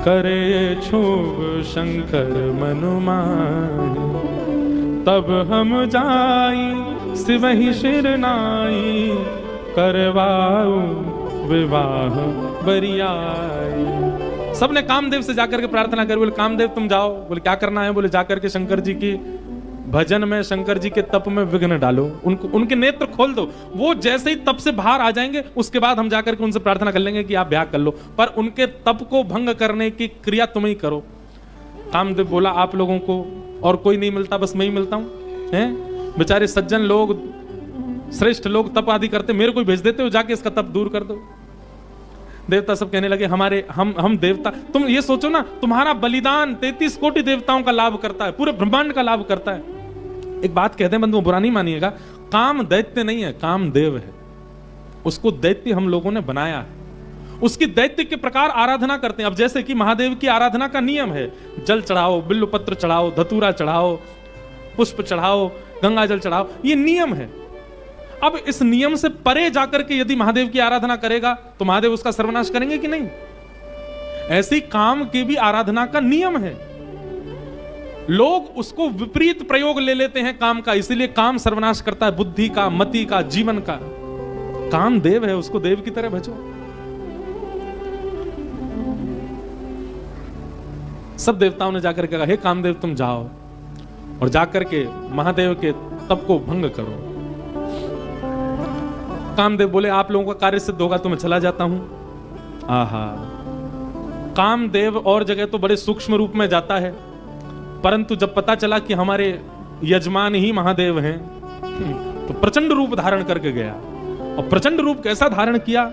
करे क्षोभ शंकर मनु माहि। तब हम जाई शिवहि शिर नाई, करवाऊ विवाह बरियाई। सबने कामदेव से जाकर के प्रार्थना करी। बोले कामदेव तुम जाओ। बोले क्या करना है? बोले जाकर के शंकर जी की भजन में, शंकर जी के तप में विघ्न डालो, उनके नेत्र खोल दो। वो जैसे ही तप से बाहर आ जाएंगे उसके बाद हम जाकर के उनसे प्रार्थना कर लेंगे कि आप ब्याह कर लो, पर उनके तप को भंग करने की क्रिया तुम ही करो। कामदेव बोला आप लोगों को और कोई नहीं मिलता, बस मैं ही मिलता हूं? हैं बेचारे सज्जन लोग, श्रेष्ठ लोग तप आदि करते, मेरे को भेज देते हो जाके इसका तप दूर कर दो। देवता सब कहने लगे हमारे हम देवता, तुम ये सोचो ना, तुम्हारा बलिदान 33 कोटि देवताओं का लाभ करता है, पूरे ब्रह्मांड का लाभ करता है। एक बात कहते हैं बंधुओं, बुरा नहीं मानिएगा, काम दैत्य नहीं है, काम देव है। उसको दैत्य हम लोगों ने बनाया है, उसकी दैत्य के प्रकार आराधना करते हैं। अब जैसे कि महादेव की आराधना का नियम है, जल चढ़ाओ, बिल्व पत्र चढ़ाओ, धतूरा चढ़ाओ, पुष्प चढ़ाओ, गंगा जल चढ़ाओ, ये नियम है। अब इस नियम से परे जाकर के यदि महादेव की आराधना करेगा तो महादेव उसका सर्वनाश करेंगे कि नहीं? ऐसी काम की भी आराधना का नियम है। लोग उसको विपरीत प्रयोग ले लेते हैं काम का, इसीलिए काम सर्वनाश करता है बुद्धि का, मति का, जीवन का। काम देव है, उसको देव की तरह भजो। सब देवताओं ने जाकर के कहा हे कामदेव तुम जाओ और जाकर के महादेव के तप को भंग करो। कामदेव बोले आप लोगों का कार्य सिद्ध होगा तो मैं चला जाता हूं। आहा, कामदेव और जगह तो बड़े सूक्ष्म रूप में जाता है, परंतु जब पता चला कि हमारे यजमान ही महादेव हैं तो प्रचंड रूप धारण करके गया। और प्रचंड रूप कैसा धारण किया?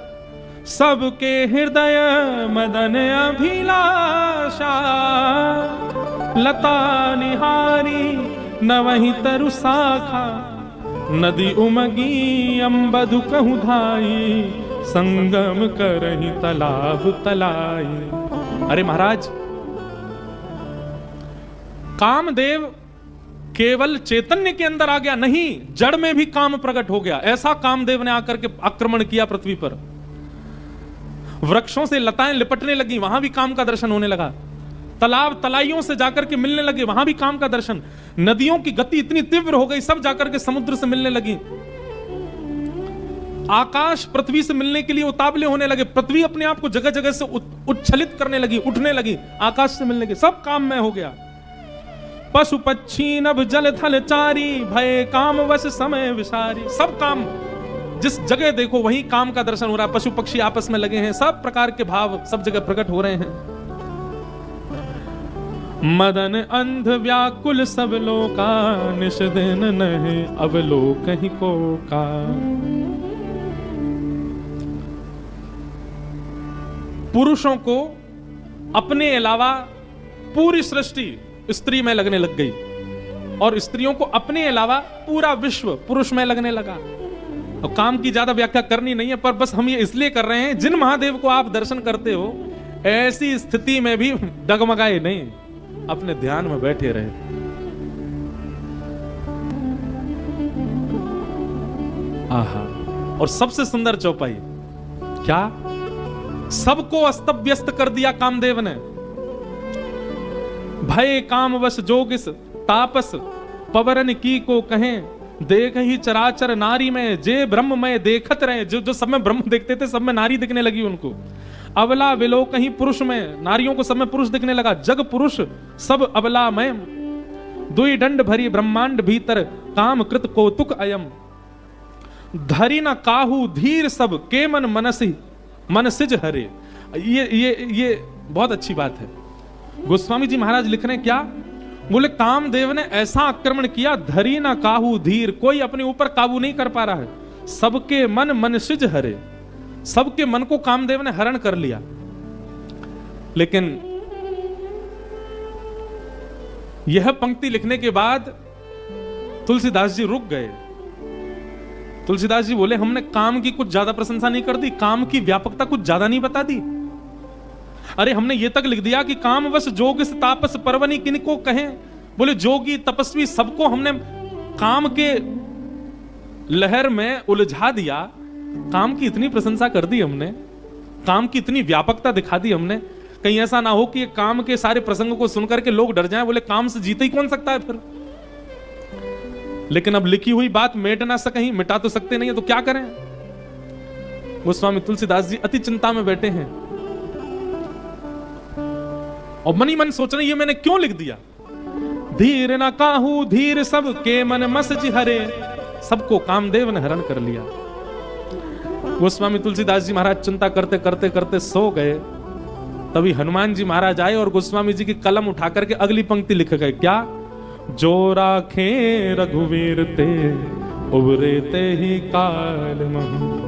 सबके हृदय मदन अभिलाषा, लता निहारी न वही तरु शाखा, नदी उमगी अम्बधु कहूं धाई, संगम करही तालाब तलाई। अरे महाराज, कामदेव केवल चैतन्य के अंदर आ गया नहीं, जड़ में भी काम प्रकट हो गया। ऐसा कामदेव ने आकर के आक्रमण किया पृथ्वी पर। वृक्षों से लताएं लिपटने लगी, वहां भी काम का दर्शन होने लगा। तालाब तलाइयों से जाकर के मिलने लगे, वहां भी काम का दर्शन। नदियों की गति इतनी तीव्र हो गई, सब जाकर के समुद्र से मिलने लगी। आकाश पृथ्वी से मिलने के लिए उतावले होने लगे। पृथ्वी अपने आप को जगह जगह से उच्छलित करने लगी, उठने लगी, आकाश से मिलने के। सब काम में हो गया। पशु पक्षी नभ जल थल चारी, भय काम वश समय विसारी। सब काम, जिस जगह देखो वहीं काम का दर्शन हो रहा है। पशु पक्षी आपस में लगे हैं, सब प्रकार के भाव सब जगह प्रकट हो रहे हैं। मदन अंध व्याकुल सब लोका, निश दिन नहीं अब लोक ही को का। पुरुषों को अपने अलावा पूरी सृष्टि स्त्री में लगने लग गई, और स्त्रियों को अपने अलावा पूरा विश्व पुरुष में लगने लगा। और काम की ज्यादा व्याख्या करनी नहीं है, पर बस हम ये इसलिए कर रहे हैं, जिन महादेव को आप दर्शन करते हो ऐसी स्थिति में भी डगमगाए नहीं, अपने ध्यान में बैठे रहे। आहा, और सबसे सुंदर चौपाई क्या, सबको अस्त व्यस्त कर दिया कामदेव ने। भय कामवश जोगिस तापस, पवरन की को कहें, देख ही चराचर नारी में, जे ब्रह्म में देखत रहे। जो सब में ब्रह्म देखते थे, सब में नारी दिखने लगी उनको। अबला विलो कहीं पुरुष में, नारियों को सब में पुरुष दिखने लगा। जग पुरुष सब अबला में, दुई दंड भरी ब्रह्मांड भीतर, काम कृत कौतुक अयम। धरी न काहू धीर सब, के मन मनसी मन सिज हरे। ये बहुत अच्छी बात है। गोस्वामी जी महाराज लिख रहे हैं क्या? बोले कामदेव ने ऐसा आक्रमण किया, धरी ना काहू धीर, कोई अपने ऊपर काबू नहीं कर पा रहा है। सबके मन मनसिज हरे, सबके मन को कामदेव ने हरण कर लिया। लेकिन यह पंक्ति लिखने के बाद तुलसीदास जी रुक गए। तुलसीदास जी बोले हमने काम की कुछ ज्यादा प्रशंसा नहीं कर दी, काम की व्यापकता कुछ ज्यादा नहीं बता दी। अरे हमने ये तक लिख दिया कि कामवश जोगिस तापस परवनी किनको कहें। बोले जोगी तपस्वी सबको हमने काम के लहर में उलझा दिया, काम की इतनी प्रशंसा कर दी हमने। काम की इतनी व्यापकता दिखा दी हमने, कहीं ऐसा ना हो कि ये काम के सारे प्रसंगों को सुनकर के लोग डर जाएं, बोले काम से जीते ही कौन सकता है फिर। लेकिन अब लिखी हुई बात मिट ना सकें, मिटा तो सकते नहीं है, तो क्या करें। गोस्वामी तुलसीदास जी अति चिंता में बैठे हैं और मनी मन सोच रहे ये मैंने क्यों लिख दिया। धीर न काहू धीर सब के मन मस जी हरे, सबको कामदेव ने हरण कर लिया। गोस्वामी तुलसीदास जी महाराज चिंता करते करते करते सो गए। तभी हनुमान जी महाराज आए और गोस्वामी जी की कलम उठा करके अगली पंक्ति लिख गए, क्या? जो राखे रघुवीर ते उबरे ते ही काल महु।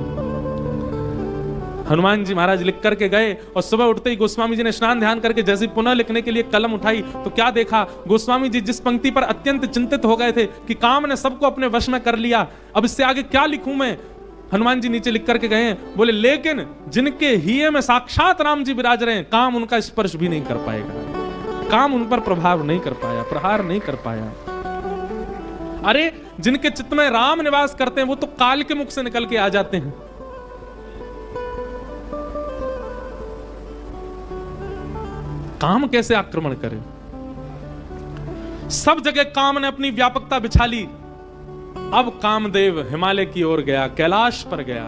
हनुमान जी महाराज लिख करके गए और सुबह उठते ही गोस्वामी जी ने स्नान ध्यान करके जैसे पुनः लिखने के लिए कलम उठाई तो क्या देखा, गोस्वामी जी जिस पंक्ति पर अत्यंत चिंतित हो गए थे कि काम ने सबको अपने वश में कर लिया, अब इससे आगे क्या लिखूं मैं। हनुमान जी नीचे लिख करके गए, बोले लेकिन जिनके हिये में साक्षात राम जी विराज रहे हैं, काम उनका स्पर्श भी नहीं कर पाएगा, काम उन पर प्रभाव नहीं कर पाया, प्रहार नहीं कर पाया। अरे जिनके चित्त में राम निवास करते हैं वो तो काल के मुख से निकल के आ जाते हैं। काम कैसे आक्रमण करे। सब जगह काम ने अपनी व्यापकता बिछा ली। अब कामदेव हिमालय की ओर गया, कैलाश पर गया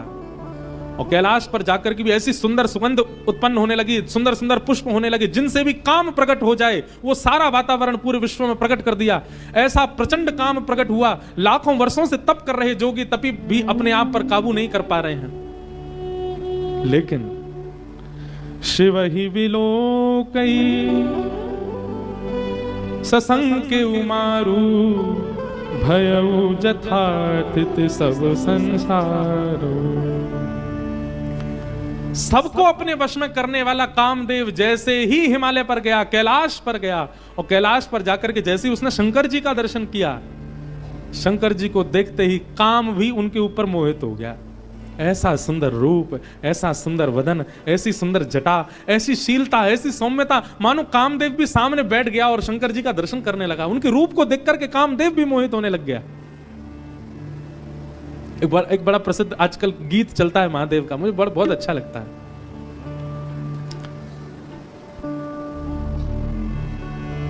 और कैलाश पर जाकर के भी ऐसी सुंदर सुगंध उत्पन्न होने लगी, सुंदर सुंदर पुष्प होने लगे, जिनसे भी काम प्रकट हो जाए वो सारा वातावरण पूरे विश्व में प्रकट कर दिया। ऐसा प्रचंड काम प्रकट हुआ, लाखों वर्षों से तप कर रहे जोगी तपी भी अपने आप पर काबू नहीं कर पा रहे हैं। लेकिन शिव ही विलोकई ससंके उमारू, भयउ जथातित सब संसारो। सबको अपने वश में करने वाला कामदेव जैसे ही हिमालय पर गया, कैलाश पर गया और कैलाश पर जाकर के जैसे ही उसने शंकर जी का दर्शन किया, शंकर जी को देखते ही काम भी उनके ऊपर मोहित हो गया। ऐसा सुंदर रूप, ऐसा सुंदर वदन, ऐसी सुंदर जटा, ऐसी शीलता, ऐसी सौम्यता, मानो कामदेव भी सामने बैठ गया और शंकर जी का दर्शन करने लगा। उनके रूप को देख करके कामदेव भी मोहित होने लग गया। एक बड़ा प्रसिद्ध आजकल गीत चलता है महादेव का, मुझे बहुत अच्छा लगता है।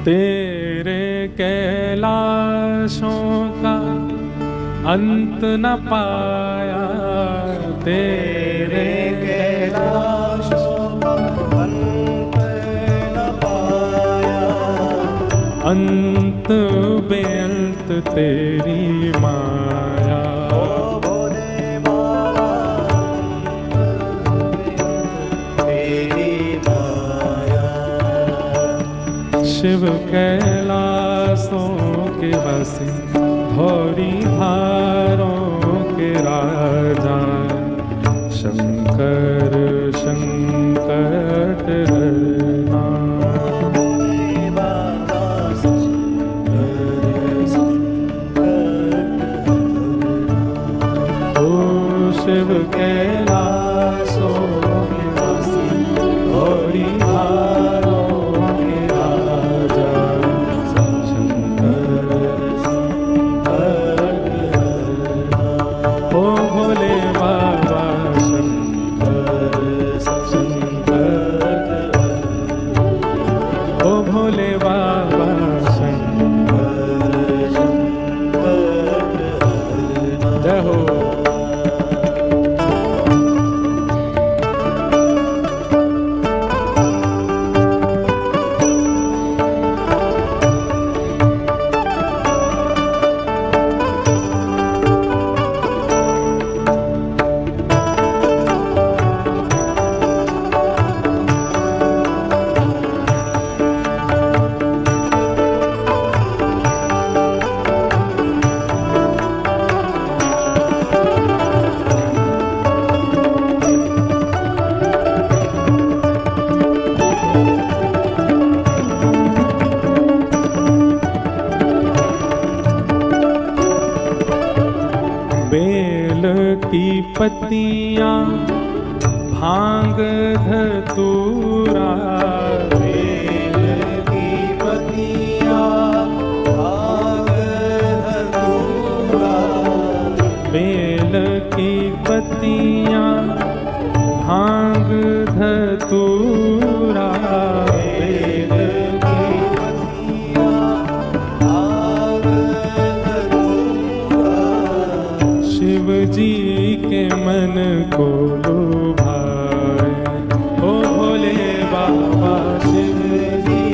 तेरे कैलाशों का अंत न पाया, तेरे कैलाशों का अंत न पाया, अंत बेअंत तेरी माया। ओ भोले बाबा तेरी माया। शिव कैलाशों के वासी, भौरी भारों के राजा, शंकर संकट हरना। ओ शिव कैलाशों के वासी, भौरी भारों के राजा, ओ भोले बाबा शंकर शंकर, ओ भोले बाबा शंकर शंकर। जय हो। की पत्तियां भांग धतूरा, बेल की पत्तियां भांग धतूरा, बेल की पत्तियां भांग धतूरा बेल की पत्तियां भाग धतूरा शिव जी के मन को लुभाए। ओ भोले बाबा शिव जी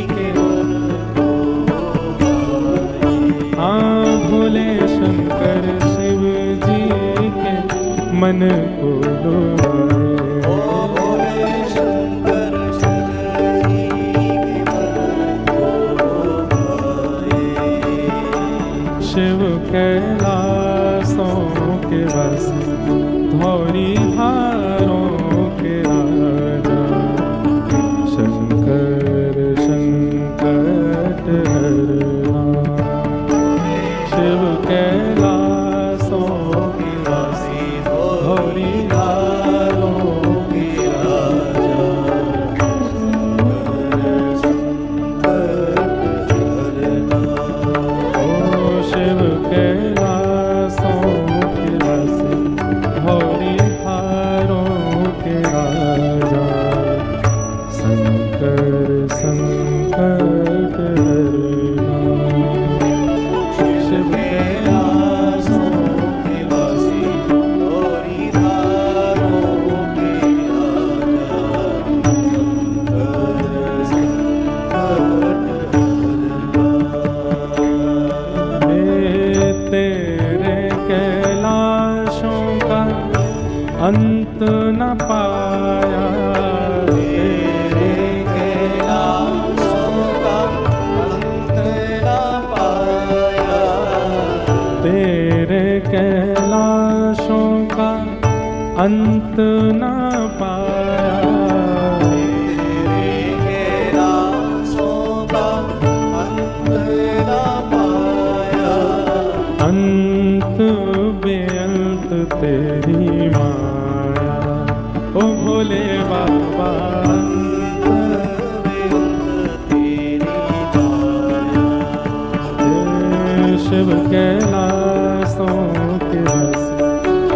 के मन को लुभाए। हाँ भोले शंकर शिव जी के मन को लुभाए। ओ भोले शंकर शिव जी के मन को लुभाए। शिव कैलासों के वासी धौरी हारों के राजा शंकर संकट हरना। शिव कैलासों के वासी धौरी हारों के राजा ओ शिव कैलासों के वासी धौरी हारों के राजा शंकर संकट हरना। शिव कैलासों के वासी धौरी हारों के राजा शंकर तेरे कैलाशों का अंत न पाया। तेरे कैलाशों का अंत न पाया। तेरे कैलाशों का अंत न पाया। तेरे कैलाशों का अंत न पाया। अंत बेअंत तेरी माया। ओ भोले बाबा अंत बेअंत तेरी माया। शिव कैलासों के वासी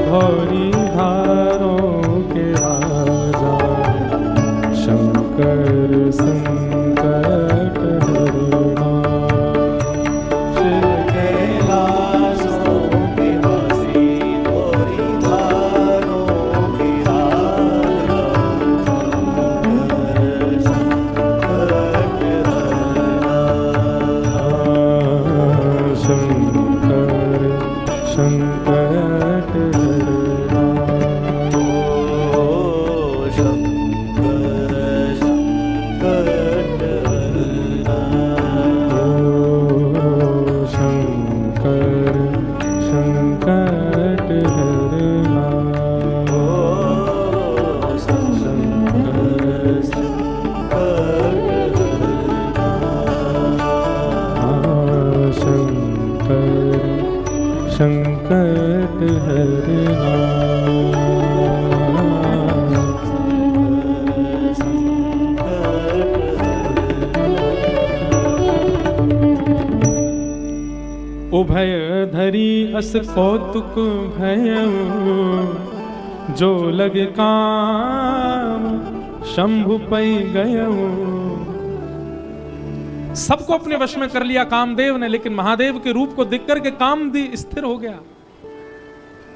धौरी धारों के राजा शंकर संकट हरना। शिव कैलाशों के वासी धौरी धारों के राजा शंकर शंकर संकट हरना। ओ शंकर संकट हरना। ओ शंकर संकट हरना। ओ शंकर संकट हरना। शंकर संकट हरना। उभय धरी अस कौतुक भयउ जो लगे काम शंभु पै गयउ। सबको अपने वश में कर लिया कामदेव ने, लेकिन महादेव के रूप को देख करके कामदेव स्थिर हो गया।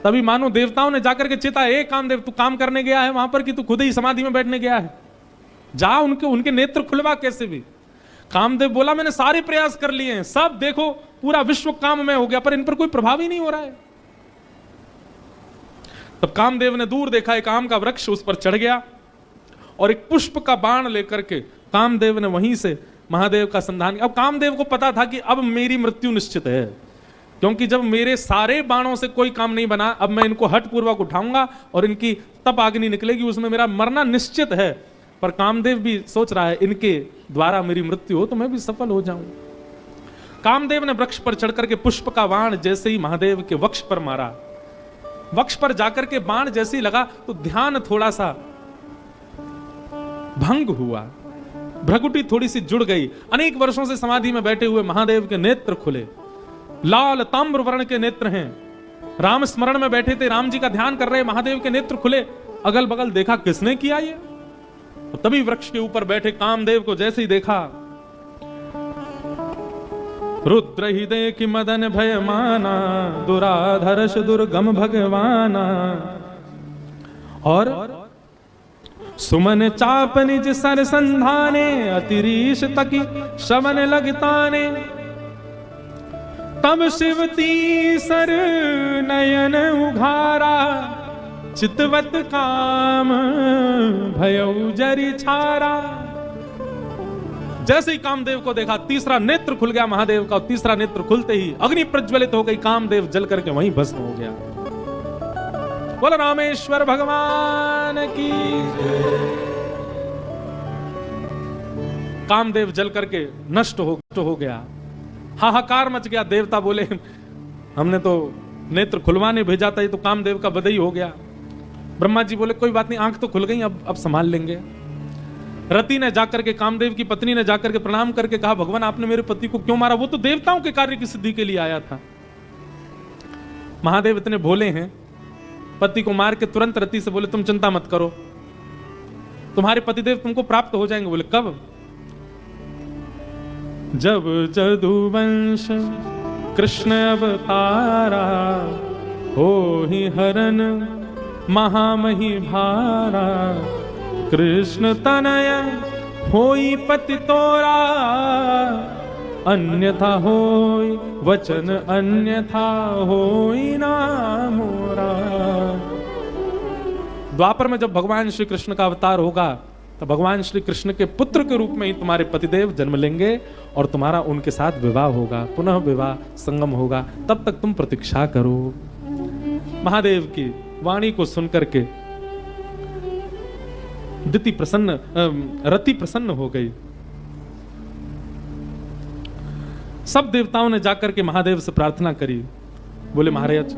तभी मानो देवताओं ने जाकर के चेता, ए कामदेव तू काम करने गया है वहां पर कि तू खुद ही समाधि में बैठने गया है? जा उनके नेत्र खुलवा कैसे भी। कामदेव बोला मैंने सारे प्रयास कर लिए हैं, सब देखो पूरा विश्व काम में हो गया, पर इन पर कोई प्रभाव ही नहीं हो रहा है। तब कामदेव ने दूर देखा एक आम का वृक्ष, उस पर चढ़ गया और एक पुष्प का बाण लेकर के कामदेव ने वहीं से महादेव का संधान किया। अब कामदेव को पता था कि अब मेरी मृत्यु निश्चित है, क्योंकि जब मेरे सारे बाणों से कोई काम नहीं बना, अब मैं इनको हठ पूर्वक उठाऊंगा और इनकी तप अग्नि निकलेगी, उसमें मेरा मरना निश्चित है। पर कामदेव भी सोच रहा है इनके द्वारा मेरी मृत्यु हो तो मैं भी सफल हो जाऊं। कामदेव ने वृक्ष पर चढ़कर के पुष्प का बाण जैसे ही महादेव के वक्ष पर मारा, वक्ष पर जाकर के बाण जैसे ही लगा तो ध्यान थोड़ा सा भंग हुआ, भ्रकुटी थोड़ी सी जुड़ गई। अनेक वर्षों से समाधि में बैठे हुए महादेव के नेत्र खुले, लाल ताम्र वर्ण के नेत्र हैं। राम स्मरण में बैठे थे, राम जी का ध्यान कर रहे, महादेव के नेत्र खुले। अगल बगल देखा, किसने किया ये? तभी वृक्ष के ऊपर बैठे कामदेव को जैसे ही देखा, रुद्र ही देखि मदन भय माना, दुराधर्ष दुर्गम भगवाना। और सुमन चाप निज सर संधाने, अतिरीश तकी शवन लगताने। तब शिवती सर नयन उघारा, चितवत काम भयउ जरि छारा। जैसे ही कामदेव को देखा, तीसरा नेत्र खुल गया महादेव का, और तीसरा नेत्र खुलते ही अग्नि प्रज्वलित हो गई, कामदेव जल करके वहीं भस्म हो गया। बोलो रामेश्वर भगवान की। कामदेव जल करके नष्ट हो गया, हाहाकार मच गया। देवता बोले हमने तो नेत्र खुलवाने भेजा था, ये तो कामदेव का बदई हो गया। ब्रह्मा जी बोले कोई बात नहीं, आंख तो खुल गई, अब संभाल लेंगे। रति ने जाकर के, कामदेव की पत्नी ने जाकर के प्रणाम करके कहा, भगवान आपने मेरे पति को क्यों मारा? वो तो देवताओं के कार्य की सिद्धि के लिए आया था। महादेव इतने भोले हैं, पति को मार के तुरंत रति से बोले तुम चिंता मत करो, तुम्हारे पतिदेव तुमको प्राप्त हो जाएंगे। बोले कब? जब जदुवंश कृष्ण अवतारा, हो ही हरन महामही भारा। कृष्ण तनय होई पति तोरा, अन्यथा होई वचन अन्यथा होई ना मोरा। द्वापर में जब भगवान श्री कृष्ण का अवतार होगा, तो भगवान श्री कृष्ण के पुत्र के रूप में ही तुम्हारे पतिदेव जन्म लेंगे और तुम्हारा उनके साथ विवाह होगा, पुनः विवाह संगम होगा। तब तक तुम प्रतीक्षा करो। महादेव की वाणी को सुनकर के रति प्रसन्न हो गई। सब देवताओं ने जाकर के महादेव से प्रार्थना करी। बोले महाराज,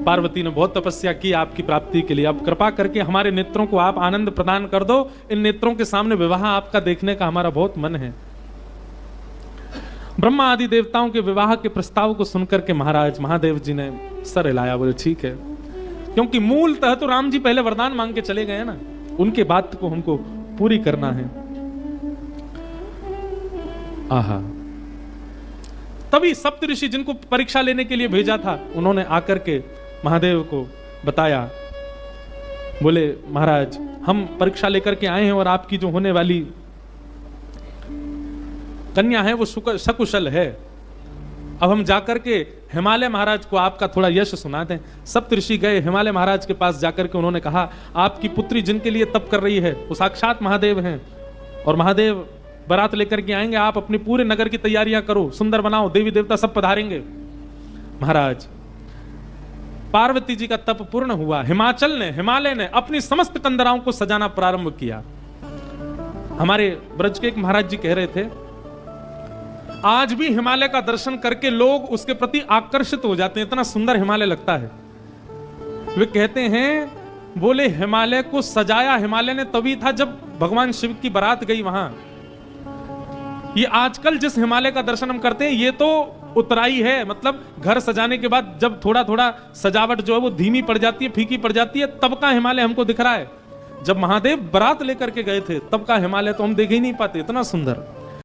पार्वती ने बहुत तपस्या की आपकी प्राप्ति के लिए, अब कृपा करके हमारे नेत्रों को आप आनंद प्रदान कर दो। इन नेत्रों के सामने विवाह आपका देखने का हमारा बहुत मन है। ब्रह्मा आदि देवताओं के विवाह के प्रस्ताव को सुनकर के महादेव जी ने सर हिलाया। बोले ठीक है, क्योंकि मूलतः तो राम जी पहले वरदान मांग के चले गए ना, उनके बात को हमको पूरी करना है। आहा, तभी सप्तऋषि जिनको परीक्षा लेने के लिए भेजा था, उन्होंने आकर के महादेव को बताया। बोले महाराज, हम परीक्षा लेकर के आए हैं और आपकी जो होने वाली कन्या है वो सकुशल है। अब हम जाकर के हिमालय महाराज को आपका थोड़ा यश सुना दें। सप्तऋषि गए हिमालय महाराज के पास, जाकर के उन्होंने कहा आपकी पुत्री जिनके लिए तप कर रही है वो साक्षात महादेव हैं, और महादेव बारात लेकर के आएंगे, आप अपने पूरे नगर की तैयारियां करो, सुंदर बनाओ, देवी देवता सब पधारेंगे। महाराज, पार्वती जी का तप पूर्ण हुआ। हिमालय ने अपनी समस्त कंदराओं को सजाना प्रारंभ किया। हमारे ब्रज के एक महाराज जी कह रहे थे, आज भी हिमालय का दर्शन करके लोग उसके प्रति आकर्षित हो जाते हैं, इतना सुंदर हिमालय लगता है। वे कहते हैं, बोले हिमालय को सजाया हिमालय ने तभी था जब भगवान शिव की बारात गई वहां। ये आजकल जिस हिमालय का दर्शन हम करते हैं, ये तो उतराई है, मतलब घर सजाने के बाद जब थोड़ा थोड़ा सजावट जो है वो धीमी पड़ जाती है, फीकी पड़ जाती है, तब का हिमालय हमको दिख रहा है। जब महादेव बारात लेकर के गए थे तब का हिमालय तो हम देख ही नहीं पाते, इतना सुंदर।